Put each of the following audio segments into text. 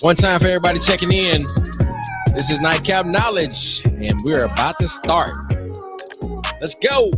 One time for everybody checking in. This is Nightcap Knowledge, and we're about to start. Let's go.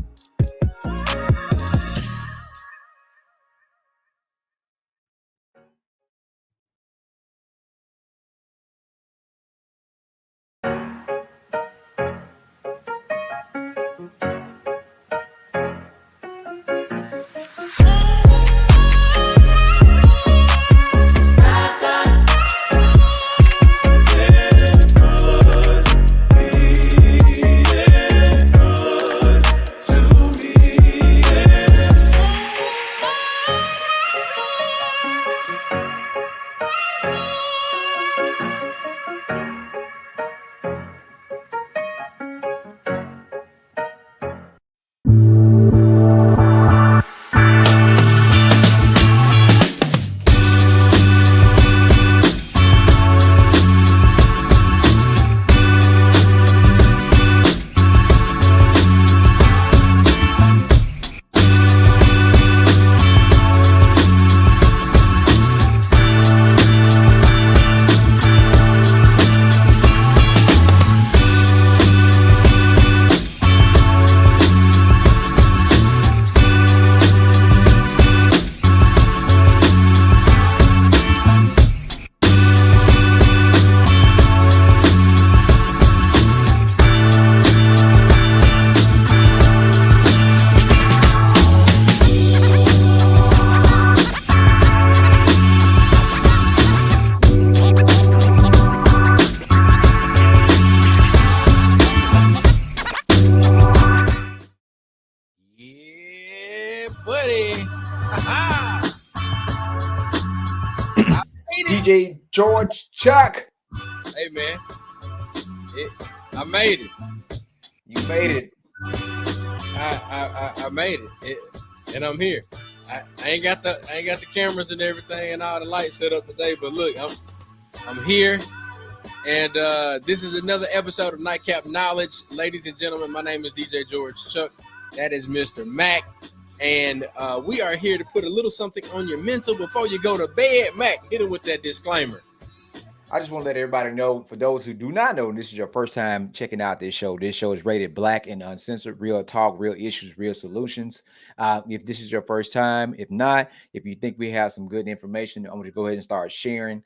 Yeah, buddy. DJ George Chuck. Hey, man. I made it. You made it. I made it. And I'm here. I ain't got the cameras and everything and all the lights set up today, but look, I'm here. And this is another episode of Nightcap Knowledge. Ladies and gentlemen, my name is DJ George Chuck. That is Mr. Mac. And we are here to put a little something on your mental before you go to bed. Mac, hit him with that disclaimer. I just want to let everybody know, for those who do not know, this is your first time checking out this show. This show is rated Black and uncensored, real talk, real issues, real solutions. If this is your first time, if not, if you think we have some good information, I want you to go ahead and start sharing.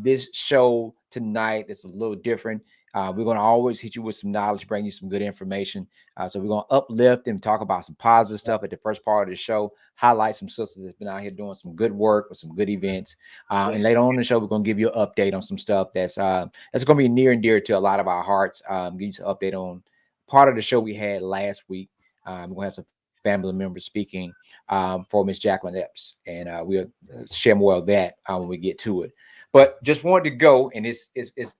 This show tonight is a little different. We're going to always hit you with some knowledge, bring you some good information. So we're going to uplift and talk about some positive stuff at the first part of the show, highlight some sisters that's been out here doing some good work with some good events. And later on in the show, we're going to give you an update on some stuff that's going to be near and dear to a lot of our hearts. Give you some update on part of the show we had last week. We're going to have some family members speaking for Miss Jacqueline Epps. And we'll share more of that when we get to it. But just wanted to go, and it's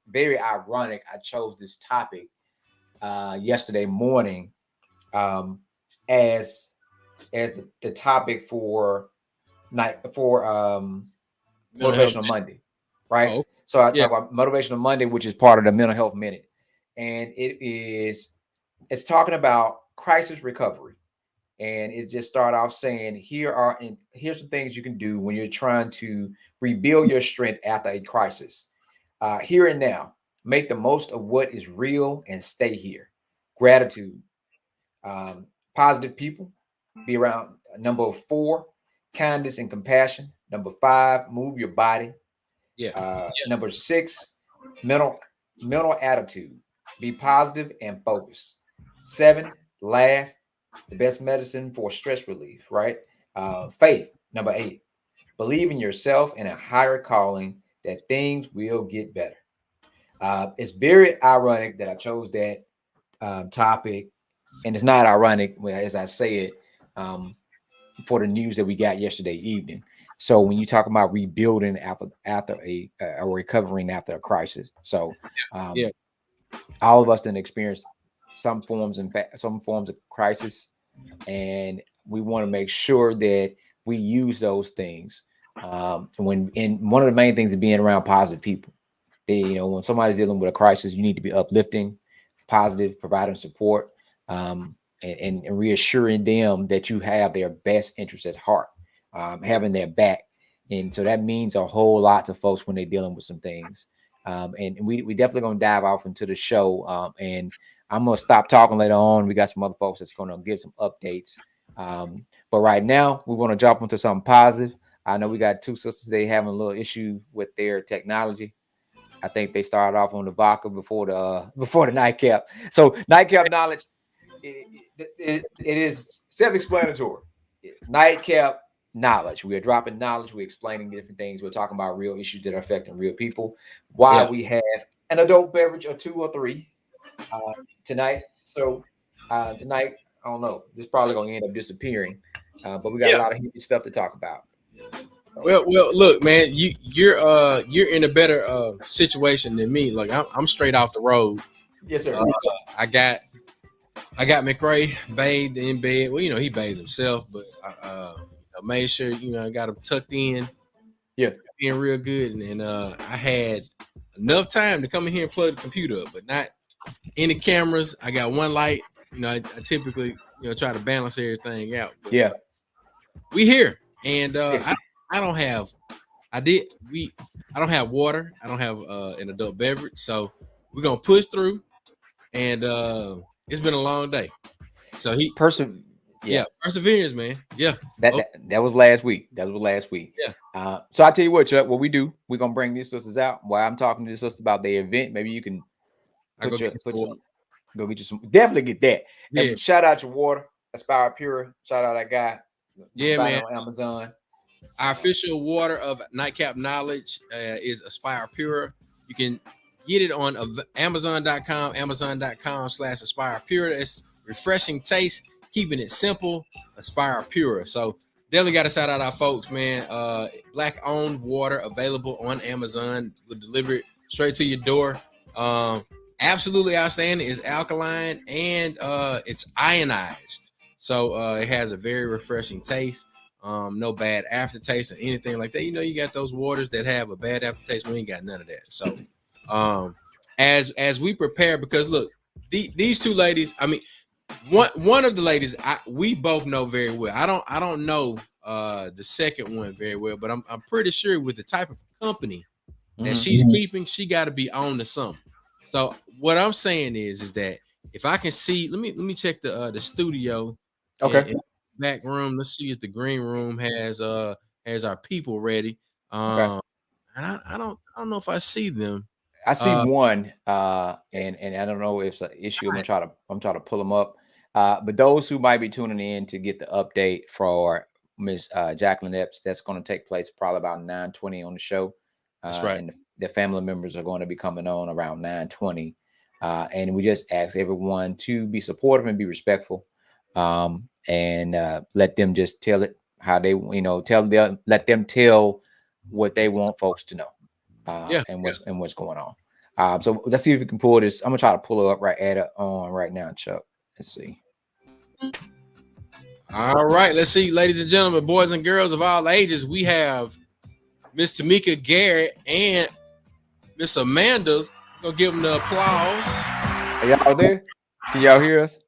very ironic. I chose this topic yesterday morning as the topic for Motivational Monday, right? Oh, so I talk about Motivational Monday, which is part of the Mental Health Minute, and it's talking about crisis recovery. And it just start off saying, here's some things you can do when you're trying to rebuild your strength after a crisis. Here and now, make the most of what is real and stay here. Gratitude, positive people, be around. Number 4, kindness and compassion. Number 5, move your body. Number 6, mental attitude, be positive and focused. 7, laugh. The best medicine for stress relief, right? Faith, number 8. Believe in yourself and a higher calling that things will get better. It's very ironic that I chose that topic, and it's not ironic as I say it for the news that we got yesterday evening. So when you talk about rebuilding after a recovering after a crisis, so all of us didn't experience some forms of crisis, and we want to make sure that we use those things. And one of the main things is being around positive people. When somebody's dealing with a crisis, you need to be uplifting, positive, providing support, and reassuring them that you have their best interests at heart, having their back. And so that means a whole lot to folks when they're dealing with some things. And we definitely going to dive off into the show. And I'm going to stop talking later on. We got some other folks that's going to give some updates. But right now, we want to jump into something positive. I know we got two sisters. They having a little issue with their technology. I think they started off on the vodka before the nightcap. So nightcap knowledge, it is self-explanatory. Nightcap knowledge. We are dropping knowledge. We're explaining different things. We're talking about real issues that are affecting real people. Why we have an adult beverage or 2 or 3 tonight. So tonight, I don't know. This is probably going to end up disappearing. But we got a lot of heavy stuff to talk about. Well, look, man, you're in a better situation than me. Like I'm straight off the road. Yes, sir. I got McRae bathed in bed. Well, he bathed himself, but I made sure I got him tucked in. Yeah, being real good, and I had enough time to come in here and plug the computer up, but not any cameras. I got one light. I typically try to balance everything out. But, we here, and I don't have. I don't have water. I don't have an adult beverage, so we're gonna push through. And it's been a long day. So perseverance, man. Yeah, that was last week. Yeah. So I tell you what, Chuck. What we do, we're gonna bring these sisters out while I'm talking to the sisters about their event. Maybe you can go get you some. Definitely get that. Yeah. And shout out your water, Aspire Pure. Shout out that guy. Yeah, man. On Amazon. Our official water of Nightcap Knowledge is Aspire Pure. You can get it on Amazon.com, Amazon.com/Aspire Pure. It's refreshing taste, keeping it simple. Aspire Pure. So definitely got to shout out our folks, man. Black-owned water available on Amazon. We'll deliver it straight to your door. Absolutely outstanding. It's alkaline and it's ionized. So it has a very refreshing taste. No bad aftertaste or anything like that. You got those waters that have a bad aftertaste. We ain't got none of that. So as we prepare, because look, these two ladies, I mean, one of the ladies we both know very well. I don't know the second one very well, but I'm pretty sure with the type of company that she's keeping, she got to be on to something. So what I'm saying is that if I can see, let me check the studio. Okay. In back room. Let's see if the green room has our people ready. And I don't know if I see them. I see one, and I don't know if it's an issue. I'm trying to pull them up. But those who might be tuning in to get the update for Miss Jacqueline Epps, that's going to take place probably about 9:20 on the show. That's right. And the family members are going to be coming on around 9:20. And we just ask everyone to be supportive and be respectful. And let them just tell it how they, let them tell what they want folks to know, and what's going on. So let's see if we can pull this. I'm gonna try to pull it up right now, Chuck. Let's see. All right, let's see, ladies and gentlemen, boys and girls of all ages, we have Miss Tameka Garrett and Miss Amanda. We're gonna give them the applause. Are y'all there? Can y'all hear us?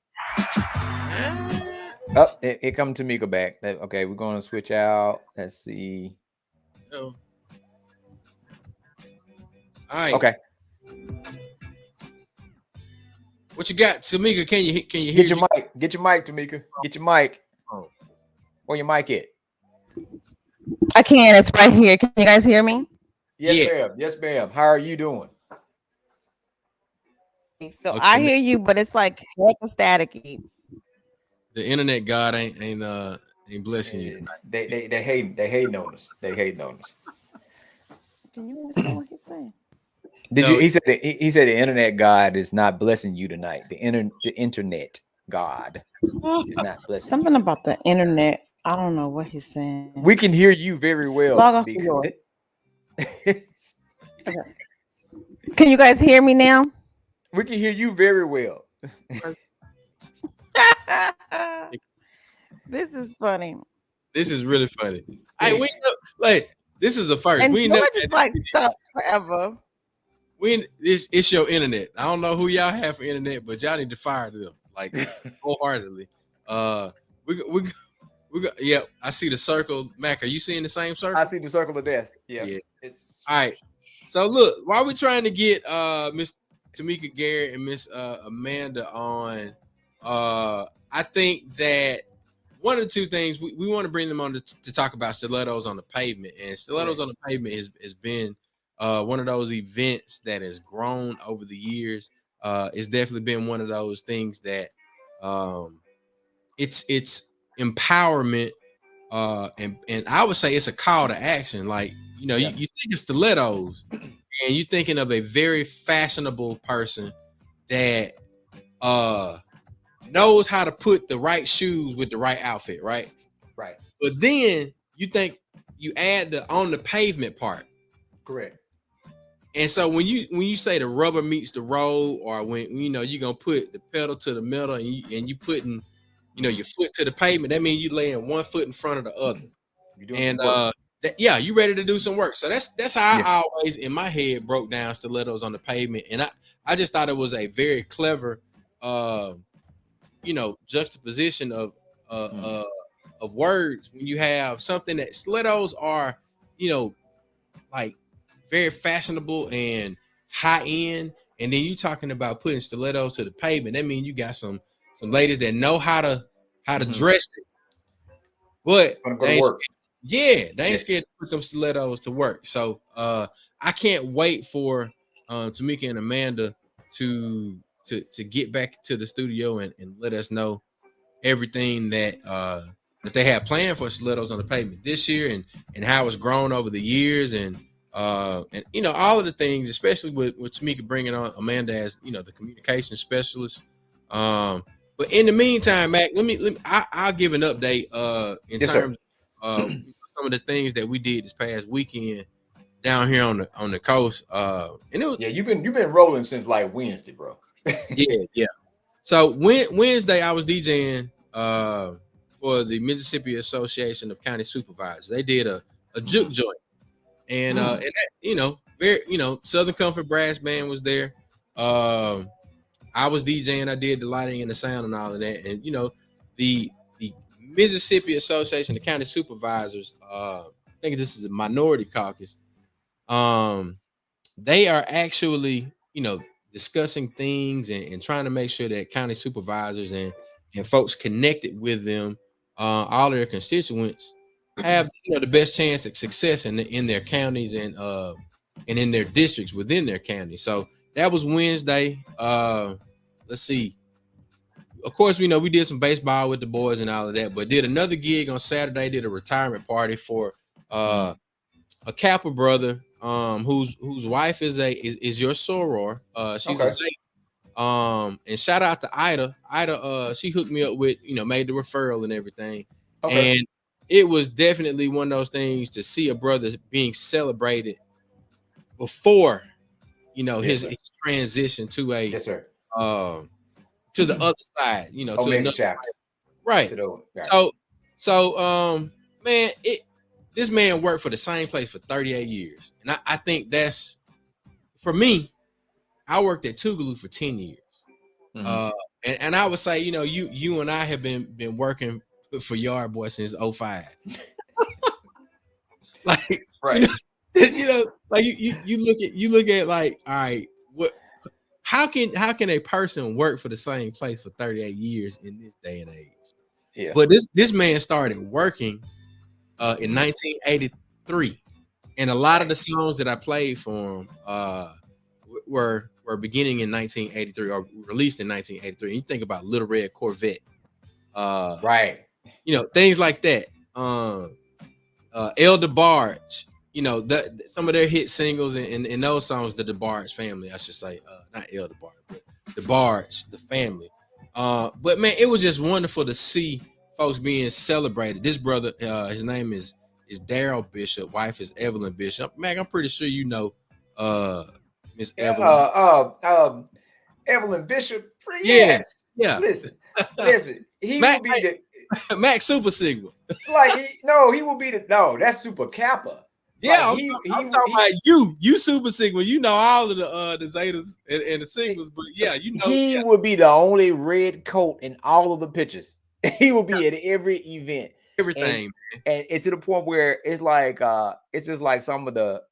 Oh, it come Tameka back. Okay, we're going to switch out. Let's see. Oh. All right. Okay. What you got, Tameka? Can you hear? Get your mic. Get your mic, Tameka. Get your mic. Oh. Where your mic at? I can. It's right here. Can you guys hear me? Yes, ma'am. Yes, ma'am. How are you doing? So okay. I hear you, but it's like heck staticky. The internet god ain't blessing you. They hating on us. They hating on us. Can you understand what he's saying? He said the internet god is not blessing you tonight. The internet god is not blessing. Something about the internet. I don't know what he's saying. We can hear you very well. Log off yours. Okay. Can you guys hear me now? We can hear you very well. This is funny. This is really funny. This is a first. And we just like stuck forever. It's your internet. I don't know who y'all have for internet, but y'all need to fire them like wholeheartedly. We got. Yep, I see the circle. Mac, are you seeing the same circle? I see the circle of death. Yeah. Yeah. It's All right. So look, while we're trying to get Miss Tameka Garrett and Miss Amanda on, I think that one of the two things we want to bring them on to talk about Stilettos on the Pavement, and Stilettos on the Pavement has been one of those events that has grown over the years. It's definitely been one of those things that it's empowerment, and I would say it's a call to action. Like, you know, you think of Stilettos and you're thinking of a very fashionable person that knows how to put the right shoes with the right outfit, right? Right. But then you add the on the pavement part. Correct. And so when you say the rubber meets the road, or when you're gonna put the pedal to the metal and you putting your foot to the pavement, that means you laying one foot in front of the other. You're doing some work. You ready to do some work. So that's how I always in my head broke down Stilettos on the Pavement. And I just thought it was a very clever juxtaposition of words when you have something that Stilettos are, like very fashionable and high end, and then you talking about putting Stilettos to the pavement. That means you got some ladies that know how to dress it, but they ain't scared to put them Stilettos to work. So I can't wait for Tameka and Amanda to get back to the studio and let us know everything that they have planned for Stilettos on the Pavement this year, and how it's grown over the years, and all of the things, especially with Tameka bringing on Amanda as the communication specialist. But in the meantime, Mac, I'll give an update in terms of some of the things that we did this past weekend down here on the coast. And it was, you've been rolling since like Wednesday, bro. yeah. So Wednesday I was DJing for the Mississippi Association of County Supervisors. They did a juke joint, and Southern Comfort Brass Band was there. I was DJing. I did the lighting and the sound and all of that. And the Mississippi Association of County Supervisors, I think this is a minority caucus. They are actually discussing things and trying to make sure that county supervisors and folks connected with them, all their constituents, have the best chance of success in their counties and in their districts within their county. So that was Wednesday. Let's see. Of course, we did some baseball with the boys and all of that, but did another gig on Saturday. Did a retirement party for a Kappa brother, whose wife is your soror. She's a Zay. And shout out to Ida. Ida, she hooked me up with, made the referral and everything. Okay. And it was definitely one of those things to see a brother being celebrated before, his transition to a to the other side, to another chapter. Right. So man, this man worked for the same place for 38 years. And I think that's, for me, I worked at Tougaloo for 10 years. Mm-hmm. And I would say, you and I have been working for Yard Boy since 05. Like, right. Like you look at like, all right, how can a person work for the same place for 38 years in this day and age? Yeah. But this man started working in 1983, and a lot of the songs that I played for him were beginning in 1983 or released in 1983. And you think about Little Red Corvette, right? Things like that. El DeBarge, some of their hit singles and those songs, the DeBarge family, I should say, not El DeBarge, but DeBarge, the family. But man, it was just wonderful to see folks being celebrated. This brother, his name is Daryl Bishop, wife is Evelyn Bishop. Man, I'm pretty sure Miss Evelyn. Evelyn Bishop. Yes. Yeah. Listen. He will be the Max Super Sigma. He will be that's Super Kappa. Yeah, I'm talking about you Super Sigma. All of the Zetas and the Sigmas, but yeah, he will be the only red coat in all of the pictures. He will be at every event. everything. And it's to the point where it's like it's just like some of the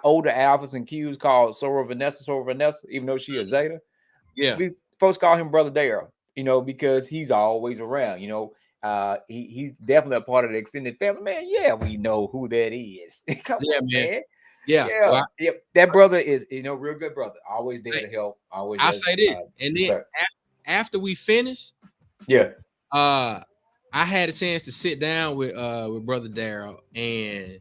older alphas and Qs called Sora Vanessa, even though she is Zeta. Yeah. Folks call him Brother Daryl, because he's always around. He's definitely a part of the extended family. Man, yeah, we know who that is. Come on, man. Yeah. Well, that brother is, real good brother. Always there to help. Always. I'll say this, and then after we finish, I had a chance to sit down with Brother Daryl and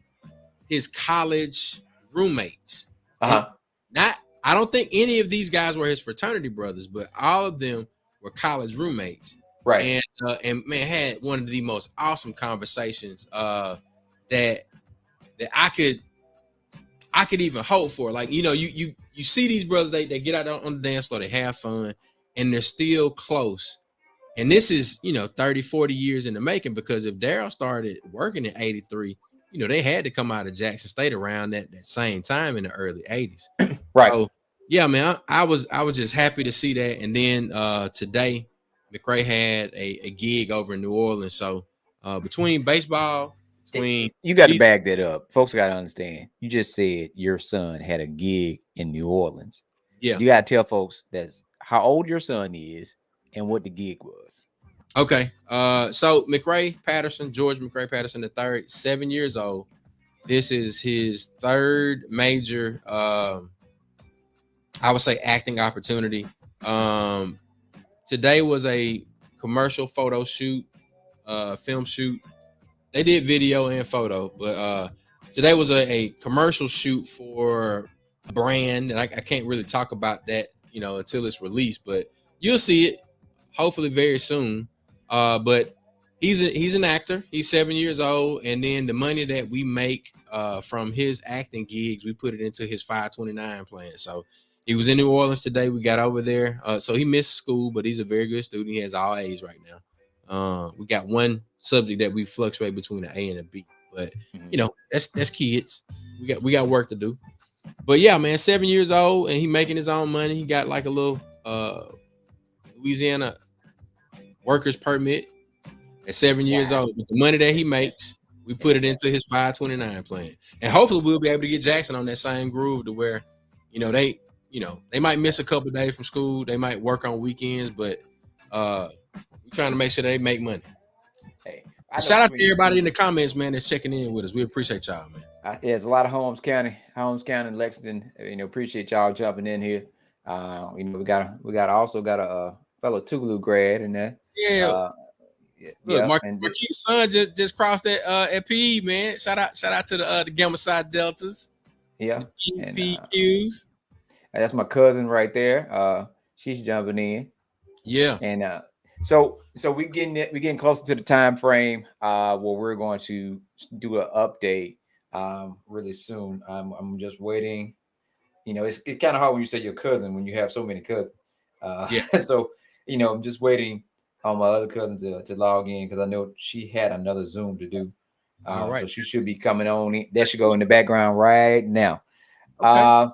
his college roommates. I don't think any of these guys were his fraternity brothers, but all of them were college roommates. Right. And man, had one of the most awesome conversations that I could even hope for. Like, you see these brothers, they get out on the dance floor, they have fun, and they're still close. And this is, 30, 40 years in the making, because if Daryl started working in 83, they had to come out of Jackson State around that same time in the early 80s. Right. So, yeah, man, I was just happy to see that. And then today, McRae had a gig over in New Orleans. So between baseball, you got to back that up. Folks got to understand. You just said your son had a gig in New Orleans. Yeah. You got to tell folks that's how old your son is and what the gig was. Okay. So George McRae Patterson III, 7 years old. This is his third major, I would say, acting opportunity. Today was a commercial photo shoot, film shoot. They did video and photo, but today was a commercial shoot for a brand, and I can't really talk about that, until it's released, but you'll see it hopefully very soon. But he's an actor. He's 7 years old, and then the money that we make from his acting gigs, we put it into his 529 plan. So he was in New Orleans today. We got over there. So he missed school, but he's a very good student. He has all A's right now. We got one subject that we fluctuate between an A and a B, but that's kids. We got work to do. But yeah, man, 7 years old, and he making his own money. He got like a little Louisiana workers permit at 7 years old. With the money that he makes, we put it into his 529 plan, and hopefully we'll be able to get Jackson on that same groove to where, they might miss a couple of days from school. They might work on weekends, but we're trying to make sure they make money. Hey, shout out to everybody in the comments, man, that's checking in with us. We appreciate y'all, man. There's a lot of Holmes County, Lexington. Appreciate y'all jumping in here. We also got a fellow Tougaloo grad in there. Yeah. Look, Marquis' son just crossed that at PE, man. Shout out to the Gamma Psi Deltas. Yeah. PQs. That's my cousin right there. She's jumping in. Yeah. And so we're getting closer to the time frame where we're going to do an update really soon. I'm just waiting. It's kind of hard when you say your cousin when you have so many cousins. So I'm just waiting on my other cousin to log in, because I know she had another Zoom to do. All right. So she should be coming on. That should go in the background right now. Okay.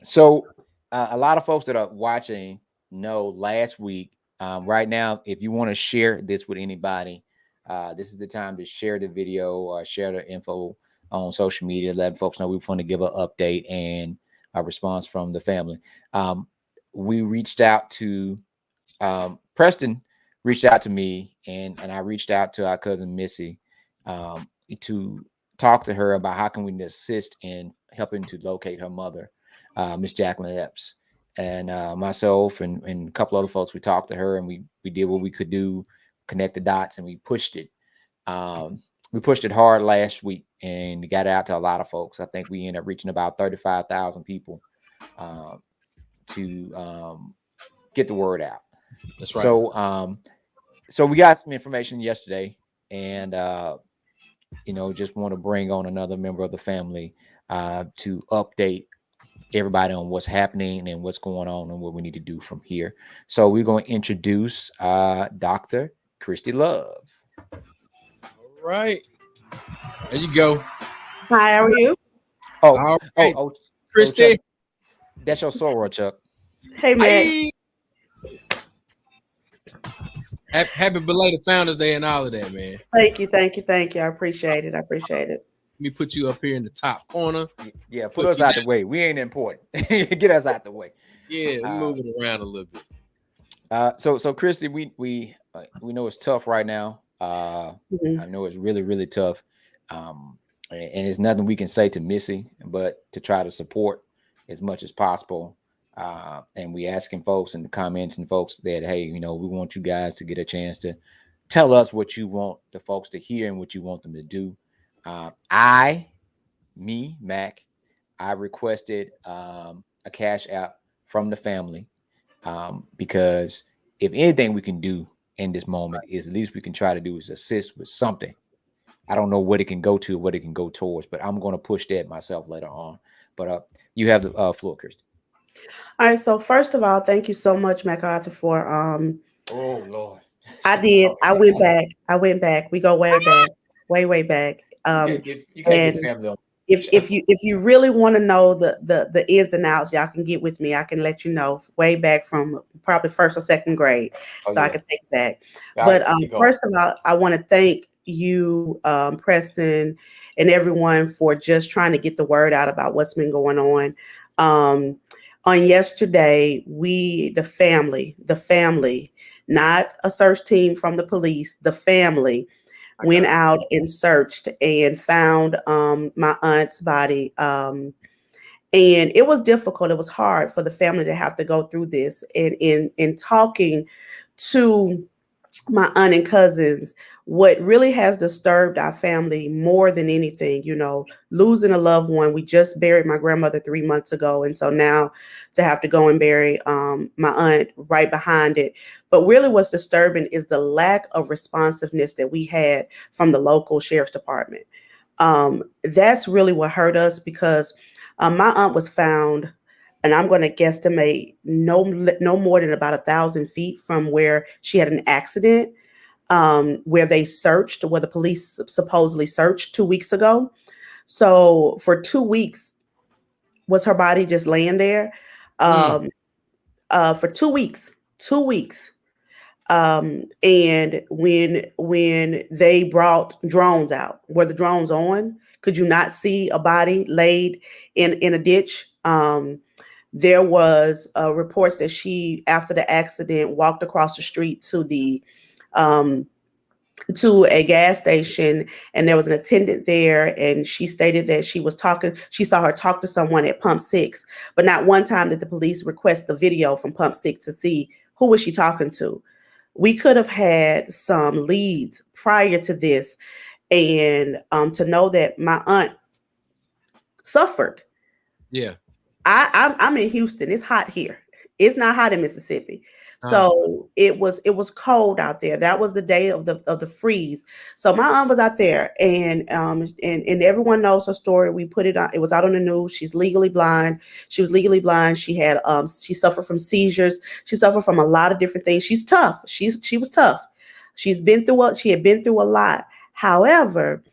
So a lot of folks that are watching know last week. Right now, if you want to share this with anybody, this is the time to share the video or share the info on social media, letting folks know we want to give an update and a response from the family. We reached out to Preston, reached out to me, and I reached out to our cousin Missy to talk to her about how can we assist in helping to locate her mother, Miss Jacqueline Epps. And myself and a couple other folks, we talked to her, and we did what we could do, connect the dots, and we pushed it. We pushed it hard last week, and got it out to a lot of folks. I think we ended up reaching about 35,000 people to get the word out. That's right. So we got some information yesterday, and just want to bring on another member of the family to update everybody on what's happening and what's going on and what we need to do from here. So we're going to introduce Dr. Christy Love. All right. There you go. Hi, how are you? All right. Christy. That's your soror, Chuck. Hey, man. Happy belated Founders Day and all of that, man. Thank you. I appreciate it. Let me put you up here in the top corner. Yeah, put us out the way. We ain't important. Get us out the way. Yeah, move it around a little bit. So Christy, we know it's tough right now. I know it's really, really tough. And it's nothing we can say to Missy, but to try to support as much as possible. And we asking folks in the comments and folks that, hey, we want you guys to get a chance to tell us what you want the folks to hear and what you want them to do. Mac, I requested a cash app from the family because if anything we can do in this moment is at least we can try to do is assist with something. I don't know what it can go to, what it can go towards, but I'm going to push that myself later on. But you have the floor, Kirsty. All right. So first of all, thank you so much, MacArthur, for Oh Lord. I did. I went back. We go way back, way back. You can't get family on. If you really want to know the ins and outs, y'all can get with me. I can let you know way back from probably first or second grade, I can take it back. But first of all, I want to thank you, Preston, and everyone for just trying to get the word out about what's been going on. On yesterday, the family, not a search team from the police, the family went out and searched and found my aunt's body. And it was difficult. It was hard for the family to have to go through this. And in talking to my aunt and cousins, what really has disturbed our family more than anything, losing a loved one. We just buried my grandmother 3 months ago. And so now to have to go and bury my aunt right behind it. But really what's disturbing is the lack of responsiveness that we had from the local sheriff's department. That's really what hurt us because my aunt was found, and I'm going to guesstimate no more than about 1,000 feet from where she had an accident, where the police supposedly searched 2 weeks ago. So for 2 weeks, was her body just laying there? For 2 weeks. And when they brought drones out, were the drones on? Could you not see a body laid in a ditch? There was reports that she, after the accident, walked across the street to a gas station, and there was an attendant there, and she stated that she saw her talk to someone at Pump 6, but not one time did the police request the video from Pump 6 to see who was she talking to. We could have had some leads prior to this, and to know that my aunt suffered. Yeah. I'm in Houston. It's hot here. It's not hot in Mississippi. So it was cold out there. That was the day of the freeze. So my aunt was out there, and everyone knows her story. We put it on. It was out on the news. She's legally blind. She was legally blind. She had she suffered from seizures. She suffered from a lot of different things. She's tough. She was tough. She had been through a lot. However,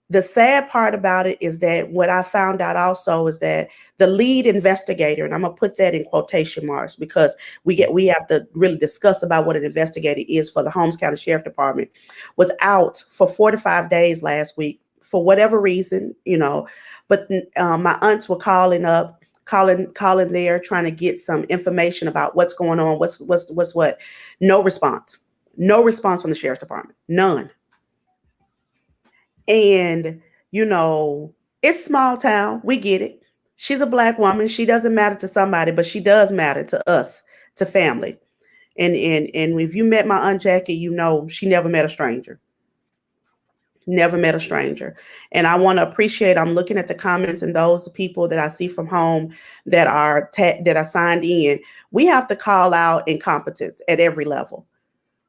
the sad part about it is that what I found out also is that the lead investigator, and I'm gonna put that in quotation marks because we have to really discuss about what an investigator is for the Holmes County Sheriff Department, was out for 4 to 5 days last week for whatever reason, But my aunts were calling there, trying to get some information about what's going on, what's what. No response from the Sheriff's Department, none. And, it's small town. We get it. She's a Black woman. She doesn't matter to somebody, but she does matter to us, to family. And if you met my Aunt Jackie, she never met a stranger. Never met a stranger. And I want to appreciate, I'm looking at the comments and those people that I see from home that are signed in. We have to call out incompetence at every level.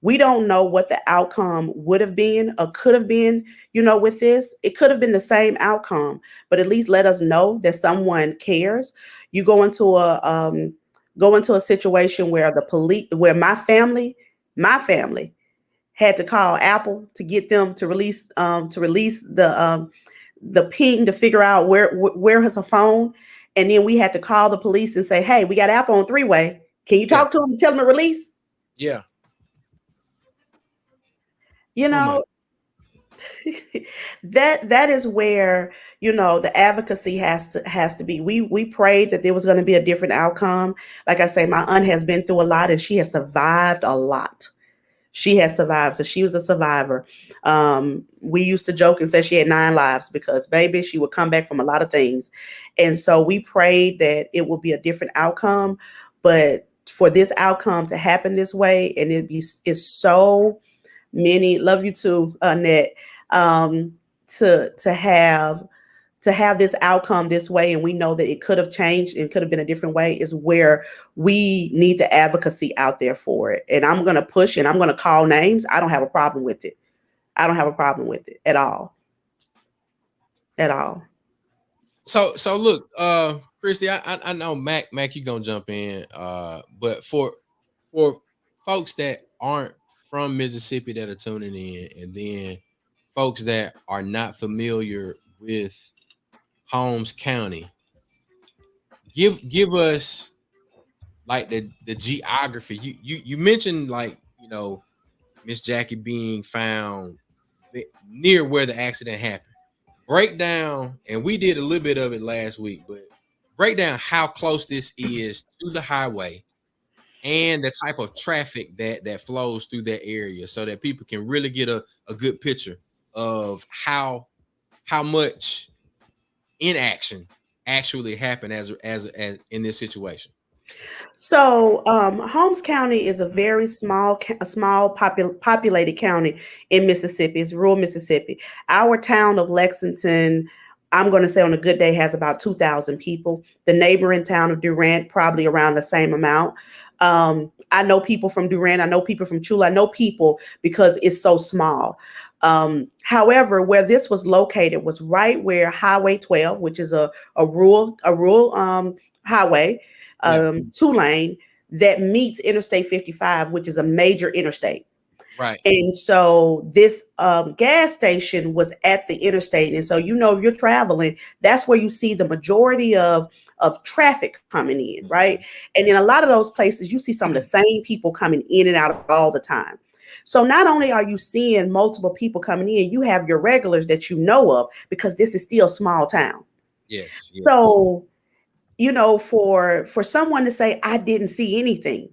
We don't know what the outcome would have been or could have been, with this. It could have been the same outcome, but at least let us know that someone cares. You go into a situation where where my family had to call Apple to get them to release the ping to figure out where is her phone. And then we had to call the police and say, hey, we got Apple on 3-way. Can you talk to them and tell them to release? Yeah. You know, that is where, you know, the advocacy has to be. We prayed that there was going to be a different outcome. Like I say, my aunt has been through a lot and she has survived a lot. She has survived because she was a survivor. We used to joke and say she had 9 lives because, baby, she would come back from a lot of things. And so we prayed that it will be a different outcome. But for this outcome to happen this way, and it's so many, love you too, Annette, to have this outcome this way, and we know that it could have changed and could have been a different way, is where we need the advocacy out there for it. And I'm going to push and I'm going to call names. I don't have a problem with it. I don't have a problem with it at all. At all. So look, Christy, I know Mac, you gonna jump in. But for folks that aren't from Mississippi that are tuning in, and then folks that are not familiar with Holmes County, give us like the geography. You mentioned, like, you know, Miss Jackie being found near where the accident happened. Break down, and we did a little bit of it last week, but break down how close this is to the highway and the type of traffic that flows through that area, so that people can really get a good picture of how much inaction actually happened as in this situation. So, Holmes County is a very populated county in Mississippi. It's rural Mississippi. Our town of Lexington, I'm going to say on a good day, has about 2,000 people. The neighboring town of Durant, probably around the same amount. I know people from Durant. I know people from Chula. I know people because it's so small. However, where this was located was right where Highway 12, which is a rural highway, 2-lane that meets Interstate 55, which is a major interstate. Right. And so this gas station was at the interstate. And so, you know, if you're traveling, that's where you see the majority of traffic coming in, right? And in a lot of those places, you see some of the same people coming in and out all the time. So not only are you seeing multiple people coming in, you have your regulars that you know of, because this is still a small town. Yes. So, you know, for someone to say, I didn't see anything,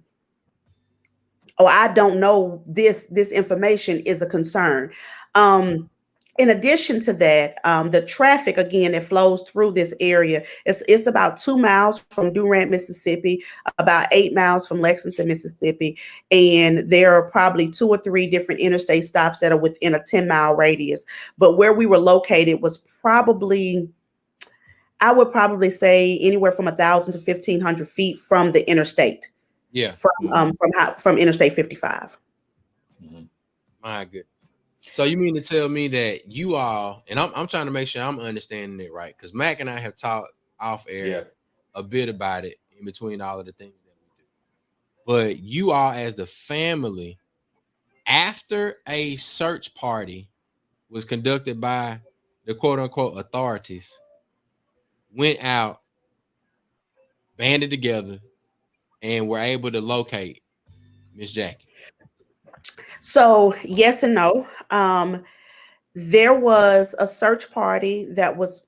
or I don't know this information, is a concern. In addition to that, the traffic, again, that flows through this area, it's about 2 miles from Durant, Mississippi, about 8 miles from Lexington, Mississippi. And there are probably 2 or 3 different interstate stops that are within a 10-mile radius. But where we were located was probably, I would probably say, anywhere from 1,000 to 1,500 feet from the interstate. Yeah. From Interstate 55. Mm-hmm. My goodness. So you mean to tell me that you all, and I'm trying to make sure I'm understanding it right, because Mac and I have talked off air a bit about it in between all of the things that we do. But you all, as the family, after a search party was conducted by the quote unquote authorities, went out, banded together, and were able to locate Miss Jackie. So yes and no. There was a search party that was,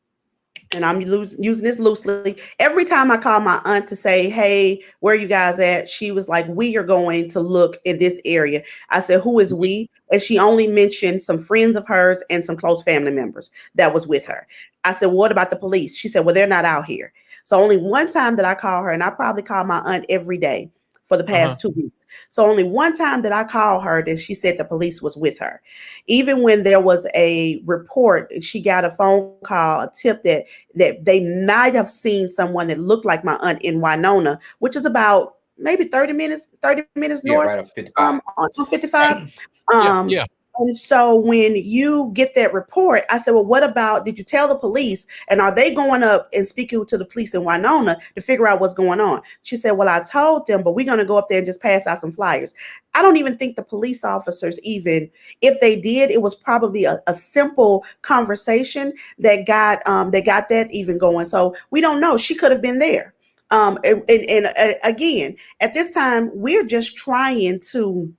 and I'm using this loosely. Every time I call my aunt to say, hey, where are you guys at? She was like, we are going to look in this area. I said, who is we? And she only mentioned some friends of hers and some close family members that was with her. I said, what about the police? She said, well, they're not out here. So only one time that I call her, and I probably call my aunt every day for the past 2 weeks. So only one time that I called her that she said the police was with her. Even when there was a report, she got a phone call, a tip that they might have seen someone that looked like my aunt in Winona, which is about maybe 30 minutes north, right up 55. On 55. Yeah. And so when you get that report, I said, well, what about, did you tell the police? And are they going up and speaking to the police in Winona to figure out what's going on? She said, well, I told them, but we're going to go up there and just pass out some flyers. I don't even think the police officers, even if they did, it was probably a simple conversation that got that even going. So we don't know. She could have been there. And again, at this time, we're just trying to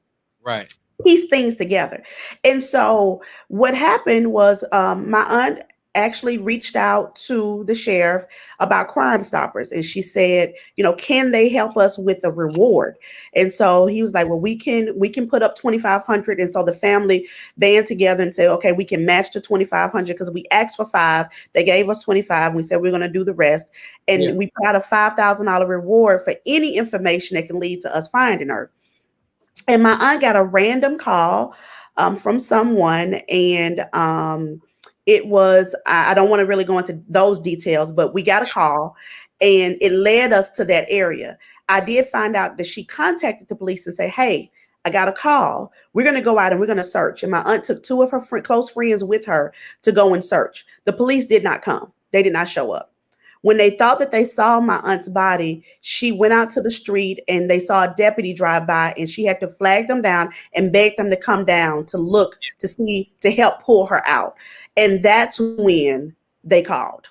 piece things together. And so what happened was my aunt actually reached out to the sheriff about Crime Stoppers, and she said, you know, can they help us with a reward? And so he was like, well, we can put up 2,500. And so the family band together and said, okay, we can match the 2,500 because we asked for 5. They gave us 25. We said we're going to do the rest, and we put out a $5,000 reward for any information that can lead to us finding her. And my aunt got a random call from someone, and it was, I don't want to really go into those details, but we got a call and it led us to that area. I did find out that she contacted the police and said, hey, I got a call. We're going to go out and we're going to search. And my aunt took 2 of her close friends with her to go and search. The police did not come. They did not show up. When they thought that they saw my aunt's body, she went out to the street and they saw a deputy drive by, and she had to flag them down and beg them to come down to look to see, to help pull her out. And that's when they called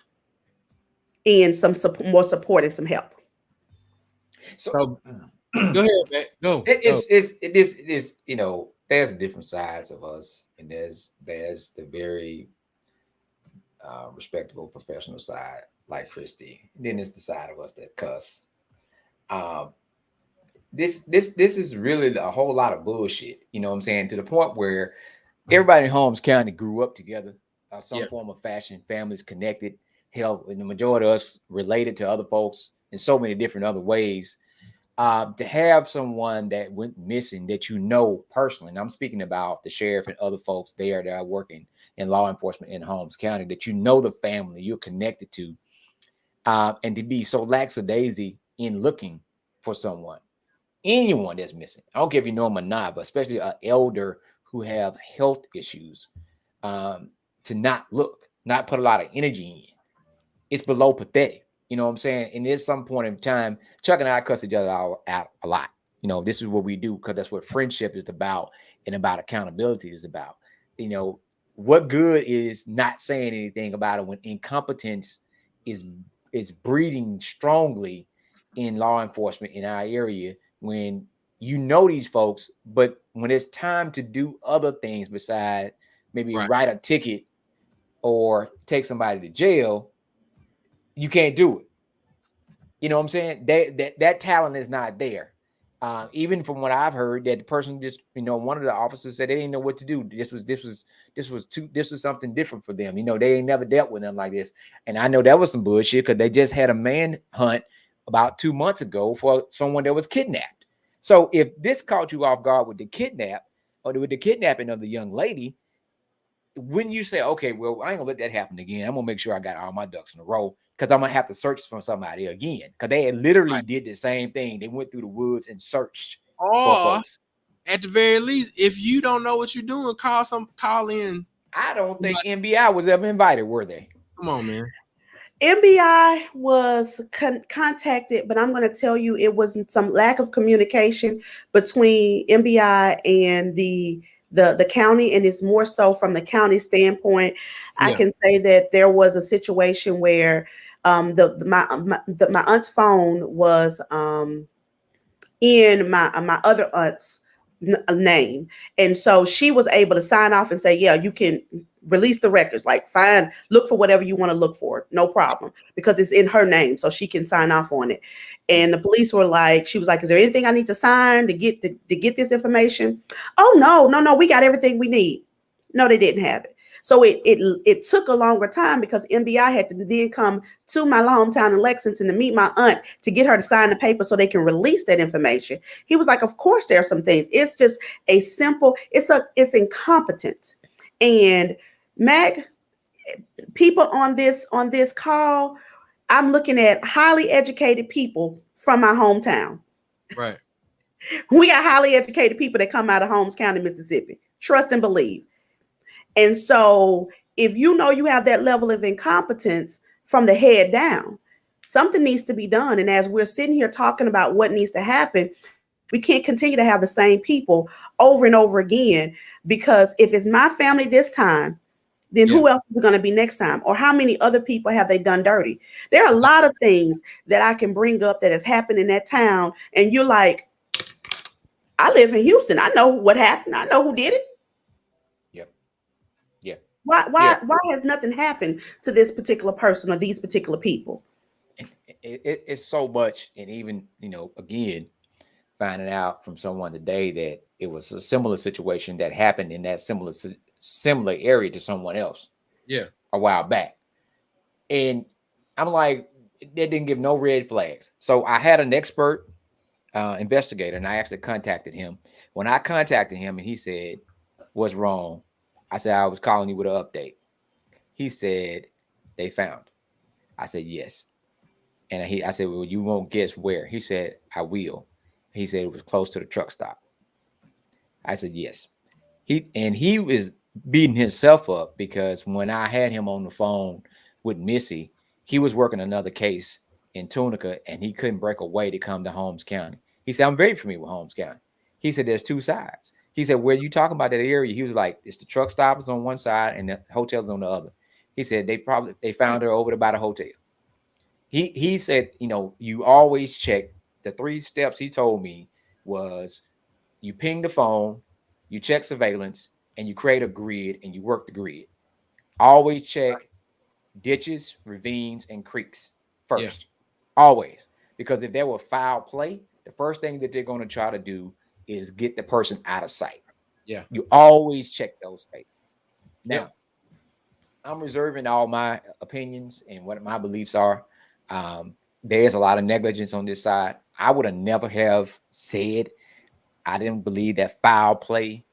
in some more support and some help. So go ahead, man. Go. It is, you know, there's different sides of us, and there's the very respectable professional side, like Christy. Then it's the side of us that cuss. This is really a whole lot of bullshit. You know what I'm saying? To the point where everybody in Holmes County grew up together, some form of fashion, families connected. Hell, and the majority of us related to other folks in so many different other ways. To have someone that went missing that you know personally, and I'm speaking about the sheriff and other folks there that are working in law enforcement in Holmes County, that you know the family you're connected to, and to be so lackadaisy in looking for someone, anyone that's missing. I don't care if you know them or not, but especially an elder who have health issues, to not look, not put a lot of energy in. It's below pathetic. You know what I'm saying? And at some point in time, Chuck and I cuss each other out a lot. You know, this is what we do because that's what friendship is about, and about accountability is about. You know, what good is not saying anything about it when incompetence is breeding strongly in law enforcement in our area, when you know these folks, but when it's time to do other things besides maybe write a ticket or take somebody to jail, you can't do it. You know what I'm saying? That talent is not there. Even from what I've heard, that the person just, you know, one of the officers said they didn't know what to do. This was something different for them. You know, they ain't never dealt with them like this. And I know that was some bullshit because they just had a manhunt about 2 months ago for someone that was kidnapped. So if this caught you off guard with the kidnap or with the kidnapping of the young lady, when you say, okay, well, I ain't gonna let that happen again, I'm gonna make sure I got all my ducks in a row, because I'm gonna have to search for somebody again. Because they had literally did the same thing. They went through the woods and searched for folks. At the very least, if you don't know what you're doing, call in. I don't think NBI was ever invited, were they? Come on, man. NBI was contacted, but I'm going to tell you it was some lack of communication between NBI and the county, and it's more so from the county standpoint. I can say that there was a situation where my aunt's phone was in my other aunt's name, and so she was able to sign off and say, yeah, you can release the records, like look for whatever you want to look for, no problem, because it's in her name, so she can sign off on it. And the police were like, she was like, is there anything I need to sign to get this information? Oh, no, we got everything we need. No, they didn't have it. So it took a longer time because NBI had to then come to my hometown in Lexington to meet my aunt to get her to sign the paper so they can release that information. He was like, of course there are some things. It's just it's incompetence. And Mac, people on this call, I'm looking at highly educated people from my hometown. Right. We got highly educated people that come out of Holmes County, Mississippi. Trust and believe. And so if you know you have that level of incompetence from the head down, something needs to be done. And as we're sitting here talking about what needs to happen, we can't continue to have the same people over and over again, because if it's my family this time, then who else is going to be next time? Or how many other people have they done dirty? There are a lot of things that I can bring up that has happened in that town. And you're like, I live in Houston. I know what happened. I know who did it. Yep. Yeah. Why has nothing happened to this particular person or these particular people? It's so much. And even, again, finding out from someone today that it was a similar situation that happened in that similar area to someone else. Yeah. A while back. And I'm like, they didn't give no red flags. So I had an expert investigator, and I actually contacted him. When I contacted him and he said, what's wrong? I said, I was calling you with an update. He said, they found. I said, yes. And I said, well, you won't guess where. He said, I will. He said it was close to the truck stop. I said, yes. He was beating himself up because when I had him on the phone with Missy, he was working another case in Tunica and he couldn't break away to come to Holmes County. He said, I'm very familiar with Holmes County. He said, there's two sides. He said, where you talking about that area? He was like, it's the truck stop is on one side and the hotel is on the other. He said, they found her over by the hotel. He said, you always check. The 3 steps he told me was you ping the phone, you check surveillance, and you create a grid and you work the grid. Always check ditches, ravines, and creeks first. Yeah. Always. Because if there were foul play, the first thing that they're going to try to do is get the person out of sight. Yeah. You always check those spaces. Now, yeah. I'm reserving all my opinions and what my beliefs are. There's a lot of negligence on this side. I would have never have said I didn't believe that foul play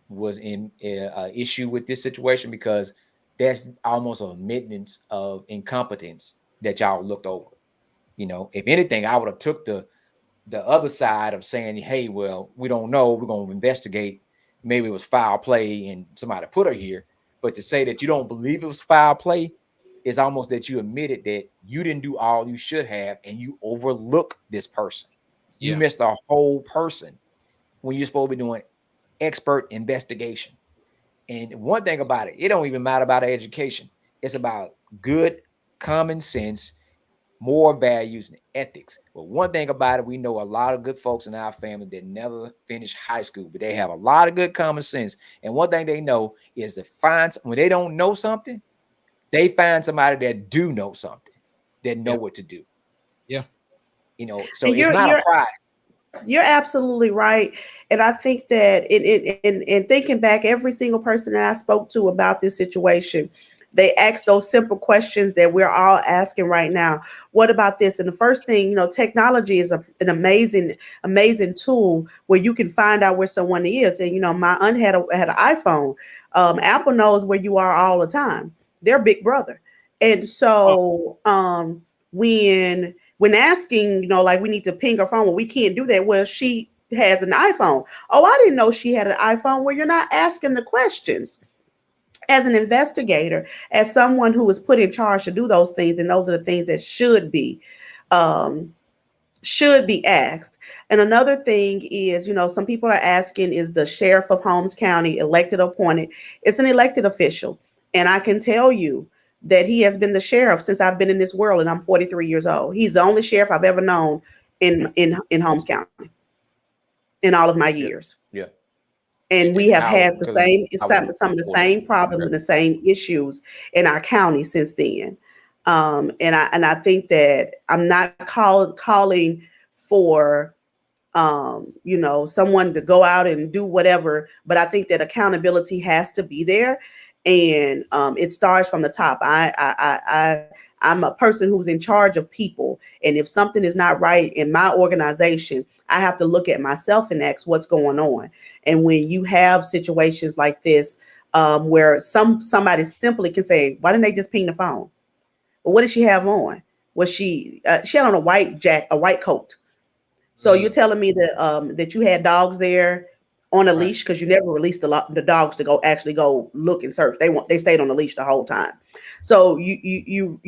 was in an issue with this situation because that's almost a admittance of incompetence that y'all looked over. If anything, I would have took the other side of saying, hey, well, we don't know. We're going to investigate. Maybe it was foul play and somebody put her here. But to say that you don't believe it was foul play is almost that you admitted that you didn't do all you should have and you overlooked this person. You missed a whole person when you're supposed to be doing expert investigation. And one thing about it, it don't even matter about education. It's about good common sense, moral values, and ethics. But one thing about it, we know a lot of good folks in our family that never finished high school, but they have a lot of good common sense. And one thing they know is to find, when they don't know something, they find somebody that do know something, that know what to do. Yeah. So it's not a pride. You're absolutely right. And I think that in thinking back, every single person that I spoke to about this situation, they asked those simple questions that we're all asking right now. What about this? And the first thing, technology is an amazing tool where you can find out where someone is. And, my aunt had an iPhone. Apple knows where you are all the time. They're big brother. And so when asking, like we need to ping her phone, well, we can't do that. Well, she has an iPhone. Oh, I didn't know she had an iPhone. Well, you're not asking the questions. As an investigator, as someone who was put in charge to do those things, and those are the things that should be asked. And another thing is, some people are asking, is the sheriff of Holmes County elected or appointed? It's an elected official. And I can tell you that he has been the sheriff since I've been in this world, and I'm 43 years old. He's the only sheriff I've ever known in Holmes County in all of my years. Yeah. And we have had some of the same problems and the same issues in our county since then. And I think that I'm not calling for someone to go out and do whatever, but I think that accountability has to be there, and it starts from the top. I'm a person who's in charge of people, and if something is not right in my organization, I have to look at myself and ask what's going on. And when you have situations like this, where somebody simply can say, "Why didn't they just ping the phone?" Well, what did she have on? Was she had on a white coat? So you're telling me that that you had dogs there on a leash, because you never released the dogs to go look and search. They stayed on the leash the whole time. So you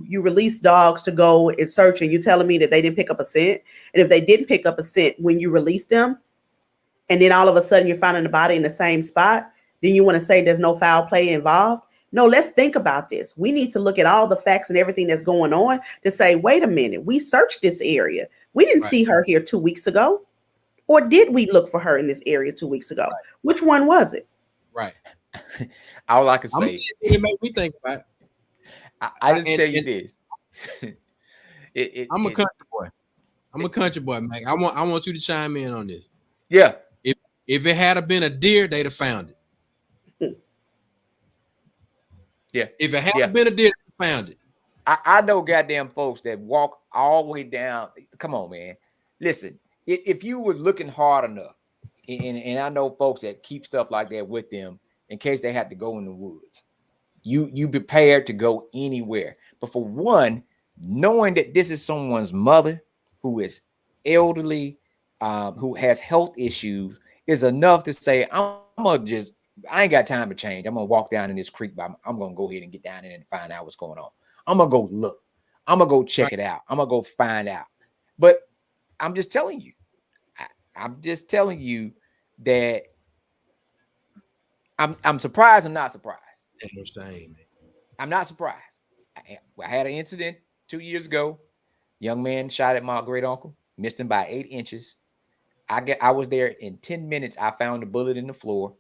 released dogs to go and search, and you're telling me that they didn't pick up a scent. And if they didn't pick up a scent when you released them, and then all of a sudden you're finding the body in the same spot, then you want to say there's no foul play involved? No, let's think about this. We need to look at all the facts and everything that's going on to say, wait a minute, we searched this area. We didn't see her here 2 weeks ago. Or did we look for her in this area 2 weeks ago? Right. Which one was it? Right. All I can say, it made me think about it. I just tell you this. I'm a country boy. I'm a country boy, man. I want you to chime in on this. Yeah. If it had been a deer, they'd have found it. Yeah. If it had been a deer, they'd have found it. I know goddamn folks that walk all the way down. Come on, man. Listen, if you were looking hard enough, and I know folks that keep stuff like that with them in case they have to go in the woods. You prepared to go anywhere. But for one, knowing that this is someone's mother who is elderly, who has health issues, is enough to say, I ain't got time to change. I'm gonna walk down in this creek, but I'm gonna go ahead and get down in and find out what's going on. I'm gonna go look. I'm gonna go check it out. I'm gonna go find out. But I'm just telling you, that I'm surprised. I'm not surprised. That's what I'm saying, man. I'm not surprised. I had an incident 2 years ago. Young man shot at my great uncle, missed him by 8 inches. I was there in 10 minutes. I found the bullet in the floor.